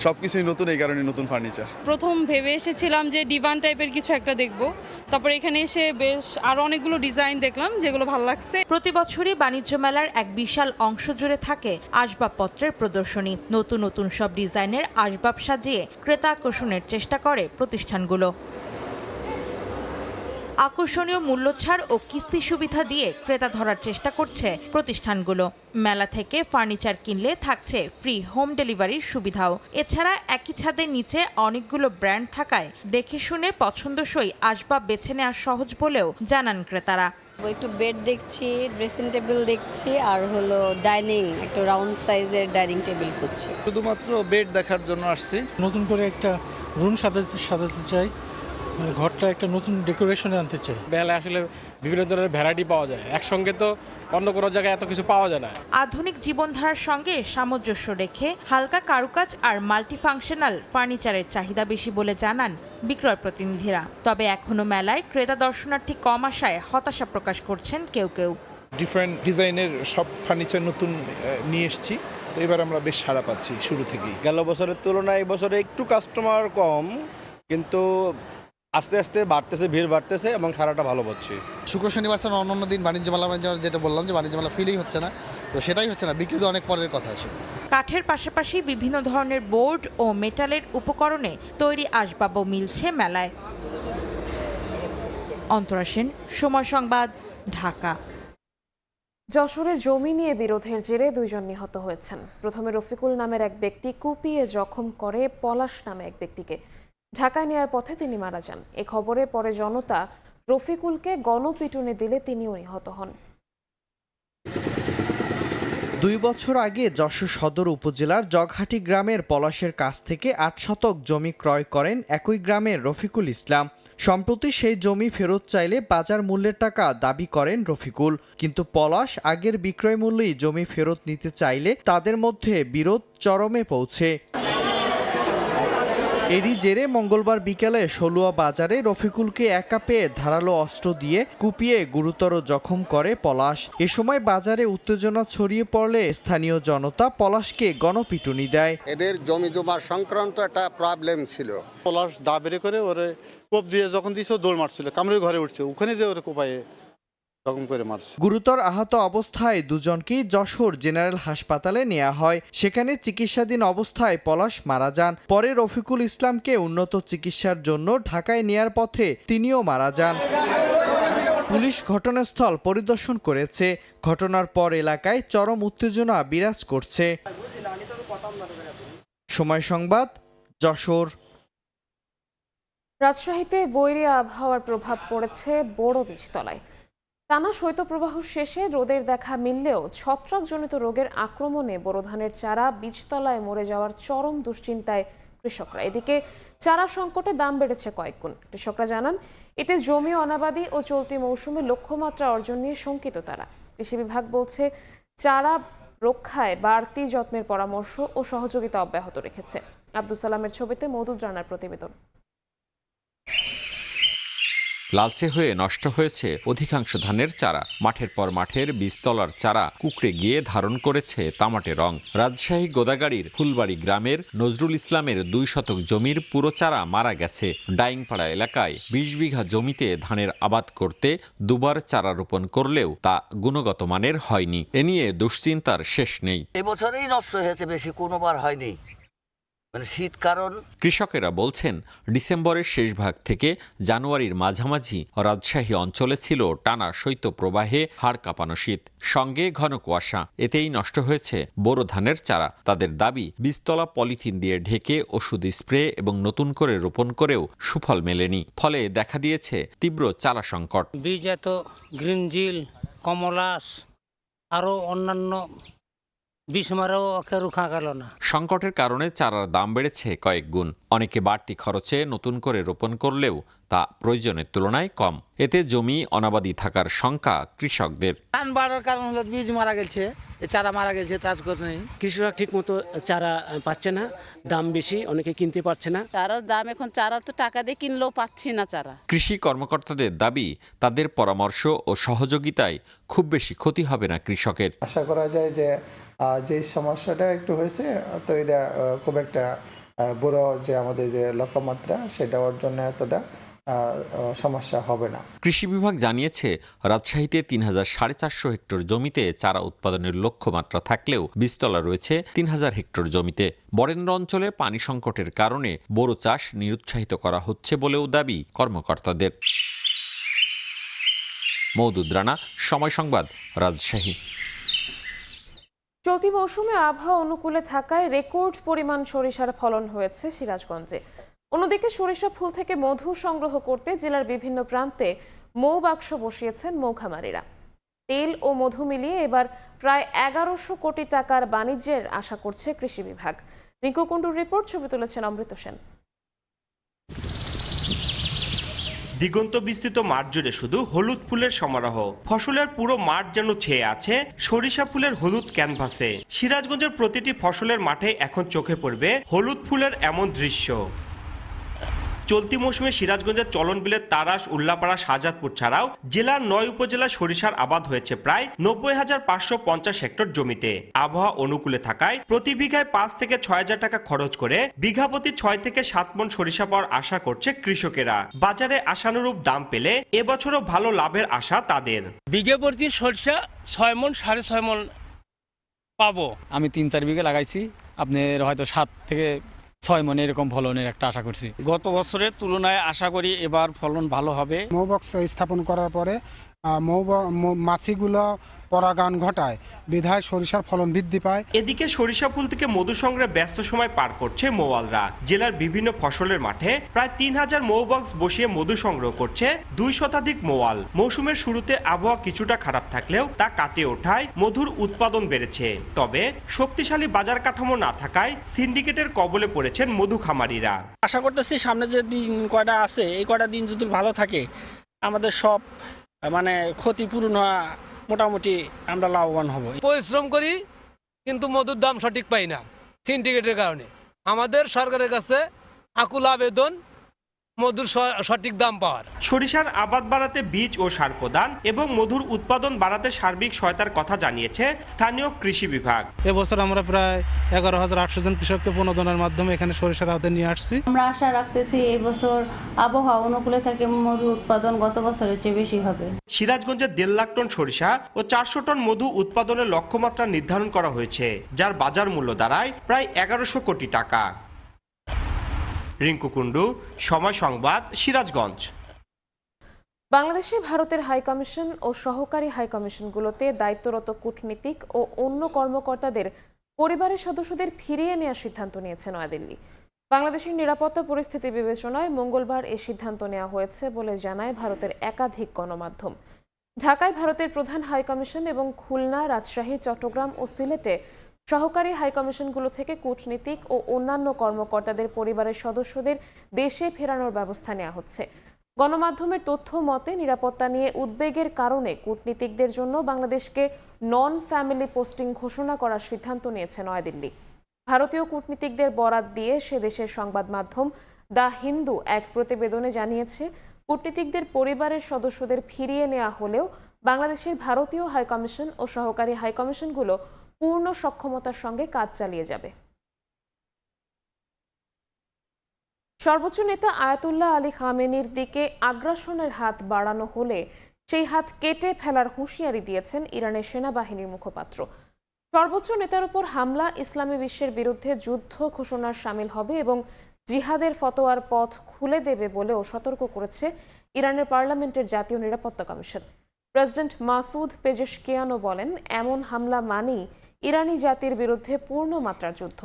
সবকিছুই নতুন, এই কারণে নতুন ফার্নিচার। প্রথম ভেবে এসেছিলাম যে ডিভান টাইপের কিছু একটা দেখব, তারপর এখানে এসে বেশ আরো অনেকগুলো ডিজাইন দেখলাম যেগুলো ভালো লাগছে। প্রতি বছরই বাণিজ্য মেলার এক বিশাল অংশ জুড়ে থাকে আসবাবপত্রের প্রদর্শনী। নতুন নতুন সব ডিজাইনের আসবাব সাজিয়ে ক্রেতা আকর্ষণের চেষ্টা করে প্রতিষ্ঠানগুলো। আকর্ষণীয় মূল্য ছাড় ও কিস্তি সুবিধা দিয়ে ক্রেতা ধরার চেষ্টা করছে প্রতিষ্ঠানগুলো। মেলা থেকে ফার্নিচার কিনলে থাকছে ফ্রি হোম ডেলিভারির সুবিধাও। এছাড়া একই ছাদের নিচে অনেকগুলো ব্র্যান্ড থাকায় দেখে শুনে পছন্দসই আসবাব বেছে নেওয়া সহজ বলেও জানান ক্রেতারা। একটু বেড দেখছি, ড্রেসিং টেবিল দেখছি, আর হলো ডাইনিং, একটু রাউন্ড সাইজের ডাইনিং টেবিল খুঁজছি। শুধুমাত্র বেড দেখার জন্য আসছি। নতুন করে একটা রুম সাজাতে চাই, মানে ঘরটা একটা নতুন ডেকোরেশনে আনতে চাই। মেলায় আসলে বিভিন্ন ধরনের ভ্যারাইটি পাওয়া যায়, একসঙ্গে তো অন্য কোনো জায়গায় এত কিছু পাওয়া যায় না। আধুনিক জীবনধারার সঙ্গে সামঞ্জস্য রেখে হালকা কারুকাজ আর মাল্টিফাংশনাল ফার্নিচারের চাহিদা বেশি বলে জানান বিক্রয় প্রতিনিধিরা। তবে এখনো মেলায় ক্রেতা দর্শনার্থী কম আসায় হতাশা প্রকাশ করছেন কেউ কেউ। ডিফারেন্ট ডিজাইনের সব ফার্নিচার নতুন নিয়ে এসেছি, তো এবার আমরা বেশ সাড়া পাচ্ছি শুরু থেকেই। গেল বছরের তুলনায় এবছরে একটু কাস্টমার কম, কিন্তু আস্তে আস্তে বাড়তেছে, ভিড় বাড়তেছে এবং সারাটা ভালো পাচ্ছি। শুক্র শনিবার ছাড়া অন্য দিন বাণিজ্য মেলা যেটা বললাম যে বাণিজ্য মেলা ফিলই হচ্ছে না, তো সেটাই হচ্ছে না, বিক্রি তো অনেক পরের কথা আসে। কাঠের পাশাপাশি বিভিন্ন ধরনের বোর্ড ও মেটালের উপকরণে তৈরি আসবাবও মিলছে মেলায়। অন্তরা সেন, সময় সংবাদ, ঢাকা। যশোরে জমি নিয়ে বিরোধের জেরে 2 জন নিহত হয়েছেন। প্রথমে রফিকুল নামের এক ব্যক্তি কুপিয়ে জখম করে পলাশ নামে এক ব্যক্তিকে। ঢাকায় নেয়ার পথে তিনি মারা যান। এ খবরে পরে জনতা রফিকুলকে গণপিটুনি দিলে তিনিও নিহত হন। 2 বছর আগে যশোর সদর উপজেলার জগহাটি গ্রামের পলাশের কাছ থেকে 8 শতক জমি ক্রয় করেন একই গ্রামের রফিকুল ইসলাম। সম্প্রতি সেই জমি ফেরত চাইলে বাজার মূল্যের টাকা দাবি করেন রফিকুল, কিন্তু পলাশ আগের বিক্রয় মূল্যেই জমি ফেরত নিতে চাইলে তাদের মধ্যে বিরোধ চরমে পৌঁছে। এরই জেরে মঙ্গলবার বিকেলে সলুয়া বাজারে রফিকুলকে একা পেয়ে ধারালো অস্ত্র দিয়ে কুপিয়ে গুরুতর জখম করে পলাশ। এ সময় বাজারে উত্তেজনা ছড়িয়ে পড়লে স্থানীয় জনতা পলাশকে গণপিটুনি দেয়। এদের জমি জমা সংক্রান্ত একটা প্রবলেম ছিল। পলাশ দা বেরে করে ওরে কোপ দিয়ে যখন দিয়েছে দৌড় মারছিল, কামড়ের ঘরে উঠছে, ওখানে যে ওরে কোপায়ে গুরুতর আহত অবস্থায় দুজনকেই যশোর জেনারেল হাসপাতালে নেওয়া হয়। সেখানে চিকিৎসাধীন অবস্থায় পলাশ মারা যান। পরে রফিকুল ইসলামকে উন্নত চিকিৎসার জন্য ঢাকায় নেয়ার পথে তিনিও মারা যান। পুলিশ ঘটনাস্থল পরিদর্শন করেছে। ঘটনার পর এলাকায় চরম উত্তেজনা বিরাজ করছে। সময় সংবাদ, যশোর। রাজশাহীতে বৈরী আবহাওয়ার প্রভাব পড়েছে বড় বীজতলায়। টানা শৈত্যপ্রবাহ শেষে রোদের দেখা মিললেও ছত্রাকজনিত রোগের আক্রমণে বোরো ধানের চারা বীজতলায় মরে যাওয়ার চরম দুশ্চিন্তায় কৃষকরা। এদিকে চারা সংকটে দাম বেড়েছে কয়েকগুণ। কৃষকরা জানান, এতে জমি অনাবাদি ও চলতি মৌসুমে লক্ষ্যমাত্রা অর্জন নিয়ে শঙ্কিত তারা। কৃষি বিভাগ বলছে, চারা রক্ষায় বাড়তি যত্নের পরামর্শ ও সহযোগিতা অব্যাহত রেখেছে। আব্দুল সালামের ছবিতে মওদুদ রানার প্রতিবেদন। লালচে হয়ে নষ্ট হয়েছে অধিকাংশ ধানের চারা। মাঠের পর মাঠের বীজতলার চারা কুঁকড়ে গিয়ে ধারণ করেছে তামাটে রং। রাজশাহী গোদাগাড়ির ফুলবাড়ি গ্রামের নজরুল ইসলামের 2 শতক জমির পুরো চারা মারা গেছে। ডাইংপাড়া এলাকায় 20 বিঘা জমিতে ধানের আবাদ করতে 2 বার চারা রোপণ করলেও তা গুণগত মানের হয়নি। এ নিয়ে দুশ্চিন্তার শেষ নেই। এবছরেই নষ্ট হয়েছে, বেশি কোনোবার হয়নি, মানে শীত কারণ। কৃষকেরা বলছেন, ডিসেম্বরের শেষ ভাগ থেকে জানুয়ারির মাঝামাঝি রাজশাহী অঞ্চলে ছিল টানা শৈত্যপ্রবাহে হাড় কাঁপানো শীত, সঙ্গে ঘন কুয়াশা। এতেই নষ্ট হয়েছে বোরো ধানের চারা। তাদের দাবি, বীজতলা পলিথিন দিয়ে ঢেকে ওষুধ স্প্রে এবং নতুন করে রোপণ করেও সুফল মেলেনি। ফলে দেখা দিয়েছে তীব্র চারা সংকট। বীজ এত গ্রিনজিল, কমলাস আরও অন্যান্য সংকটের কারণে চারার দাম বেড়েছে কয়েক গুণ। অনেকে বাড়তি খরচে নতুন করে রোপণ করলেও তা প্রয়োজনের তুলনায় কম। এতে জমি অনাবাদি থাকার শঙ্কা কৃষকদের। ধান বাড়ার কারণ হলো বীজ মারা গেছে, চারা মারা গেছে, তার নেই। কৃষকরা ঠিক মতো চারা পাচ্ছে না, দাম বেশি, অনেকে কিনতে পারছে না। চারার দাম এখন, চারা তো টাকা দিয়ে কিনলেও পাচ্ছি না চারা। কৃষি কর্মকর্তাদের দাবি, তাদের পরামর্শ ও সহযোগিতায় খুব বেশি ক্ষতি হবে না কৃষকের। আশা করা যায় যে সমস্যাটা একটু হয়েছে, তো এটা খুব একটা বড় যে আমাদের যে লক্ষ্যমাত্রা সেটা অর্জনে এতটা সমস্যা হবে না। কৃষি বিভাগ জানিয়েছে, রাজশাহীতে ৩,450 হেক্টর জমিতে চারা উৎপাদনের লক্ষ্যমাত্রা থাকলেও বীজতলা রয়েছে 3,000 হেক্টর জমিতে। বরেন্দ্র অঞ্চলে পানি সংকটের কারণে বোরো চাষ নিরুৎসাহিত করা হচ্ছে বলেও দাবি কর্মকর্তাদের। মওদুদ রানা, সময় সংবাদ, রাজশাহী। চলতি মৌসুমে আবহাওয়া অনুকূলে থাকায় রেকর্ড পরিমাণ সরিষার ফলন হয়েছে সিরাজগঞ্জে। অন্যদিকে সরিষা ফুল থেকে মধু সংগ্রহ করতে জেলার বিভিন্ন প্রান্তে মৌ বাক্স বসিয়েছেন মৌখামারিরা। তেল ও মধু মিলিয়ে এবার প্রায় 1100 কোটি টাকার বাণিজ্যের আশা করছে কৃষি বিভাগ। রিঙ্কু কুণ্ডুর রিপোর্ট, ছবি তুলেছেন অমৃত সেন। দিগন্ত বিস্তৃত মাঠ জুড়ে শুধু হলুদ ফুলের সমারোহ। ফসলের পুরো মাঠ যেন ছেয়ে আছে সরিষা ফুলের হলুদ ক্যানভাসে। সিরাজগঞ্জের প্রতিটি ফসলের মাঠে এখন চোখে পড়বে হলুদ ফুলের এমন দৃশ্য। চলতি মৌসুমে সিরাজগঞ্জের চলনবিলের তারাস, উল্লাপাড়া, শাহজাদপুর ছাড়াও জেলার 9 উপজেলায় সরিষার আবাদ হয়েছে প্রায় 90,550 হেক্টর জমিতে। আবহাওয়া অনুকূলে থাকায় প্রতি বিঘায় 5 থেকে 6,000 টাকা খরচ করে বিঘাপতি 6 থেকে 7 মণ সরিষা পাওয়ার আশা করছে কৃষকেরা। বাজারে আশানুরূপ দাম পেলে এবছরও ভালো লাভের আশা তাদের। বিঘা প্রতি সরিষা 6 মণ 6.5 মণ পাবো। আমি 3-4 বিঘা লাগাইছি, আপনার হয়তো 7 থেকে 6 মণ এরকম ফলনের একটা আশা করছি। গত বছরের তুলনায় আশা করি এবার ফলন ভালো হবে। মৌবক্স স্থাপন করার পরে মাছিগুলো পরাগান ঘটায়, বিধায় সরিষার ফলন বৃদ্ধি পায়। এদিকে সরিষা ফুল থেকে মধু সংগ্রহে ব্যস্ত সময় পার করছে মৌয়ালরা। জেলার বিভিন্ন ফসলের মাঠে প্রায় 3000 মৌবক্স বসিয়ে মধু সংগ্রহ করছে 2 শতাধিক মৌয়াল। মৌসুমের শুরুতে আবহাওয়া কিছুটা খারাপ থাকলেও তা কাটিয়ে ওঠায় মধুর উৎপাদন বেড়েছে। তবে শক্তিশালী বাজার কাঠামো না থাকায় সিন্ডিকেটের কবলে পড়েছেন মধু খামারিরা। আশা করতেছি সামনে যে দিন কয়টা আছে, এই কয়টা দিন যদি ভালো থাকে আমাদের সব ক্ষতিপূরণ হওয়া মোটামুটি আমরা লাভবান হব। পরিশ্রম করি কিন্তু মধুর দাম সঠিক পাই না সিন্ডিকেটের কারণে। আমাদের সরকারের কাছে আকুল আবেদন মধুর সঠিক দাম পাওয়ার। সরিষার আবাদ বাড়াতে বীজ ও সার প্রদান এবং মধুর উৎপাদন বাড়াতে সার্বিক সহায়তার কথা জানিয়েছে স্থানীয় কৃষি বিভাগ। এবছর আমরা প্রায় 11,800 জন কৃষককে প্রণোদনের মাধ্যমে এখানে সরিষার আওতায় নিয়ে আসছি। আমরা আশা রাখতেছি এই বছর আবহাওয়া অনুকূলে থাকে মধু উৎপাদন গত বছরের চেয়ে বেশি হবে। সিরাজগঞ্জে 1.5 লাখ টন সরিষা ও 400 টন মধু উৎপাদনের লক্ষ্যমাত্রা নির্ধারণ করা হয়েছে, যার বাজার মূল্য দাঁড়ায় প্রায় 1100 কোটি টাকা। রিঙ্কু কুন্ডু, সময় সংবাদ, সিরাজগঞ্জ। বাংলাদেশে ভারতের হাইকমিশন ও সহকারী হাইকমিশনগুলোতে দায়িত্বরত কূটনীতিক ও অন্য কর্মকর্তাদের পরিবারের সদস্যদের ফিরিয়ে নেওয়ার সিদ্ধান্ত নিয়েছে নয়াদিল্লি। বাংলাদেশের নিরাপত্তা পরিস্থিতি বিবেচনায় মঙ্গলবার এই সিদ্ধান্ত নেওয়া হয়েছে বলে জানায় ভারতের একাধিক গণমাধ্যম। ঢাকায় ভারতের প্রধান হাইকমিশন এবং খুলনা, রাজশাহী, চট্টগ্রাম ও সিলেটে সহকারী হাইকমিশনগুলো থেকে কূটনীতিক ও অন্যান্য কর্মকর্তাদের পরিবারের সদস্যদের দেশে ফেরানোর ব্যবস্থা নেওয়া হচ্ছে। গণমাধ্যমের তথ্য মতে নিরাপত্তা নিয়ে উদ্বেগের কারণে কূটনীতিকদের জন্য বাংলাদেশকে নন ফ্যামিলি পোস্টিং ঘোষণা করার সিদ্ধান্ত নিয়েছে নয়াদিল্লি। ভারতীয় কূটনীতিকদের বরাত দিয়ে সে দেশের সংবাদ মাধ্যম দ্য হিন্দু এক প্রতিবেদনে জানিয়েছে, কূটনীতিকদের পরিবারের সদস্যদের ফিরিয়ে নেওয়া হলেও বাংলাদেশের ভারতীয় হাইকমিশন ও সহকারী হাইকমিশনগুলো পূর্ণ সক্ষমতার সঙ্গে কাজ চালিয়ে যাবে। সর্বোচ্চ নেতা আয়াতুল্লাহ আলী খামেনির দিকে আগ্রাসনের হাত বাড়ানো হলে সেই হাত কেটে ফেলার হুঁশিয়ারি দিয়েছেন ইরানের সেনাবাহিনীর মুখপাত্র। সর্বোচ্চ নেতার উপর হামলা ইসলামী বিশ্বের বিরুদ্ধে যুদ্ধ ঘোষণার শামিল হবে এবং জিহাদের ফতোয়ার পথ খুলে দেবে বলেও সতর্ক করেছে ইরানের পার্লামেন্টের জাতীয় নিরাপত্তা কমিশন। প্রেসিডেন্ট মাসুদ পেজেশকিয়ানও বলেন, এমন হামলা মানেই ইরানি জাতির বিরুদ্ধে পূর্ণ মাত্রার যুদ্ধ।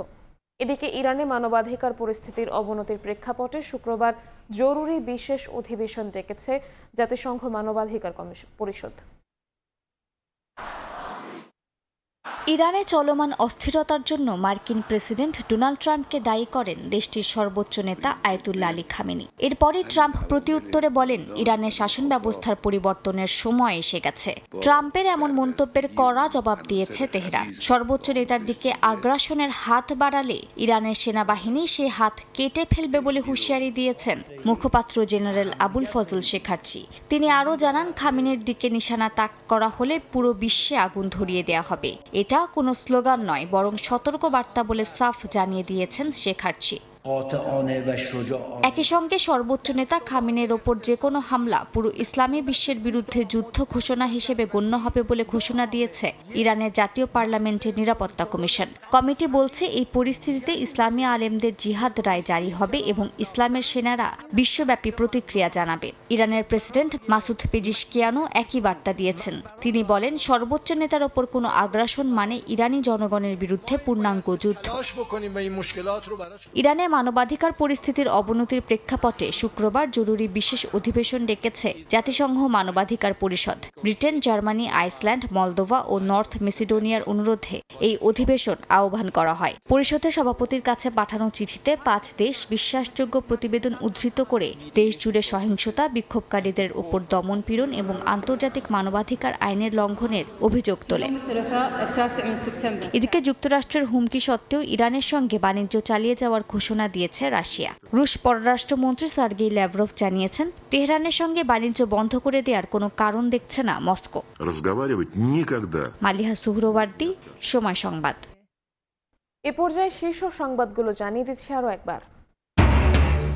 এদিকে ইরানে মানবাধিকার পরিস্থিতির অবনতির প্রেক্ষাপটে শুক্রবার জরুরি বিশেষ অধিবেশন ডেকেছে জাতিসংঘ মানবাধিকার পরিষদ। ইরানে চলমান অস্থিরতার জন্য মার্কিন প্রেসিডেন্ট ডোনাল্ড ট্রাম্পকে দায়ী করেন দেশটির সর্বোচ্চ নেতা আয়াতুল্লাহ আলী খামেনি। এরপরই ট্রাম্প প্রতিউত্তরে বলেন, ইরানের শাসন ব্যবস্থার পরিবর্তনের সময় এসে গেছে। ট্রাম্পের এমন মন্তব্যের কড়া জবাব দিয়েছে তেহরান। সর্বোচ্চ নেতার দিকে আগ্রাসনের হাত বাড়ালে ইরানের সেনাবাহিনী সে হাত কেটে ফেলবে বলে হুঁশিয়ারি দিয়েছেন মুখপাত্র জেনারেল আবুল ফজল শেখার্চি। তিনি আরও জানান, খামেনির দিকে নিশানা তাক করা হলে পুরো বিশ্বে আগুন ধরিয়ে দেওয়া হবে। এটা কোনো স্লোগান নয়, বরং সতর্ক বার্তা বলে সাফ জানিয়ে দিয়েছেন শেখার্চি। একই সঙ্গে সর্বোচ্চ নেতা খামেনির ওপর যে কোনো হামলা পুরো ইসলামী বিশ্বের বিরুদ্ধে যুদ্ধ ঘোষণা হিসেবে গণ্য হবে বলে ঘোষণা দিয়েছে ইরানের জাতীয় পার্লামেন্টের নিরাপত্তা কমিশন। কমিটি বলছে, এই পরিস্থিতিতে ইসলামী আলেমদের জিহাদ রায় জারি হবে এবং ইসলামের সেনারা বিশ্বব্যাপী প্রতিক্রিয়া জানাবে। ইরানের প্রেসিডেন্ট মাসুদ পেজিশকিয়ানও একই বার্তা দিয়েছেন। তিনি বলেন, সর্বোচ্চ নেতার ওপর কোনো আগ্রাসন মানে ইরানি জনগণের বিরুদ্ধে পূর্ণাঙ্গ যুদ্ধ। ইরানে মানবাধিকার পরিস্থিতির অবনতির প্রেক্ষাপটে শুক্রবার জরুরি বিশেষ অধিবেশন ডেকেছে জাতিসংঘ মানবাধিকার পরিষদ। ব্রিটেন, জার্মানি, আইসল্যান্ড, মলদোভা ও নর্থ মেসিডোনিয়ার অনুরোধে এই অধিবেশন আহ্বান করা হয়। পরিষদের সভাপতির কাছে পাঠানো চিঠিতে 5 দেশ বিশ্বাসযোগ্য প্রতিবেদন উদ্ধৃত করে দেশ জুড়ে সহিংসতা, বিক্ষোভকারীদের উপর দমন-পীড়ন এবং আন্তর্জাতিক মানবাধিকার আইনের লঙ্ঘনের অভিযোগ তোলে। এদিকে যুক্তরাষ্ট্রের হুমকি সত্ত্বেও ইরানের সঙ্গে বাণিজ্য চালিয়ে যাওয়ার ঘোষণা দিয়েছে রাশিয়া। রুশ পররাষ্ট্রমন্ত্রী সার্গেই ল্যাভরভ জানিয়েছেন, তেহরানের সঙ্গে বাণিজ্য বন্ধ করে দেওয়ার কোনো কারণ দেখছে না মস্কো। মালিহা সুহরওয়ার্দী, সময় সংবাদ। এ পর্যায়ে শীর্ষ সংবাদগুলো জানিয়ে দিচ্ছি আরও একবার।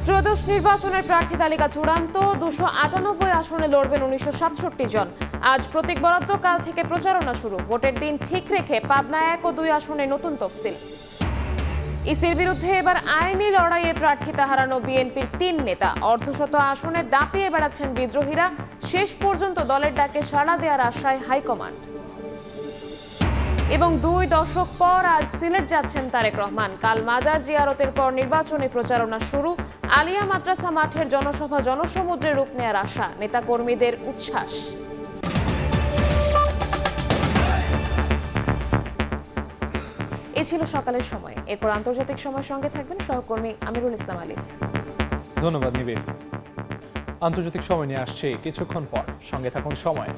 ত্রয়োদশ নির্বাচনের প্রার্থী তালিকা চূড়ান্ত। 298 আসনে লড়বেন 1967 জন। আজ প্রতীক বরাদ্দ, কাল থেকে প্রচারণা শুরু। ভোটের দিন ঠিক রেখে পাবনা 1 ও 2 আসনে নতুন তফসিল। ইসির বিরুদ্ধে এবার আইনি লড়াইয়ে প্রার্থিতা হারানো বিএনপির ৩ নেতা। অর্ধশত আসনে দাপিয়ে বেড়াচ্ছেন বিদ্রোহীরা। শেষ পর্যন্ত দলের ডাকে সাড়া দেওয়ার আশায় হাইকমান্ড। এবং 2 দশক পর আজ সিলেট যাচ্ছেন তারেক রহমান। কাল মাজার জিয়ারতের পর নির্বাচনী প্রচারণা শুরু। আলিয়া মাদ্রাসা মাঠের জনসভা জনসমুদ্রে রূপ নেয়ার আশা, নেতাকর্মীদের উচ্ছ্বাস। এই ছিল সকালের সময়। এরপর আন্তর্জাতিক সময়ের সঙ্গে থাকবেন সহকর্মী আমিরুল ইসলাম আলিফ। ধন্যবাদ নিবেদিতা। আন্তর্জাতিক সময় নিয়ে আসছে কিছুক্ষণ পর, সঙ্গে থাকুন সময়।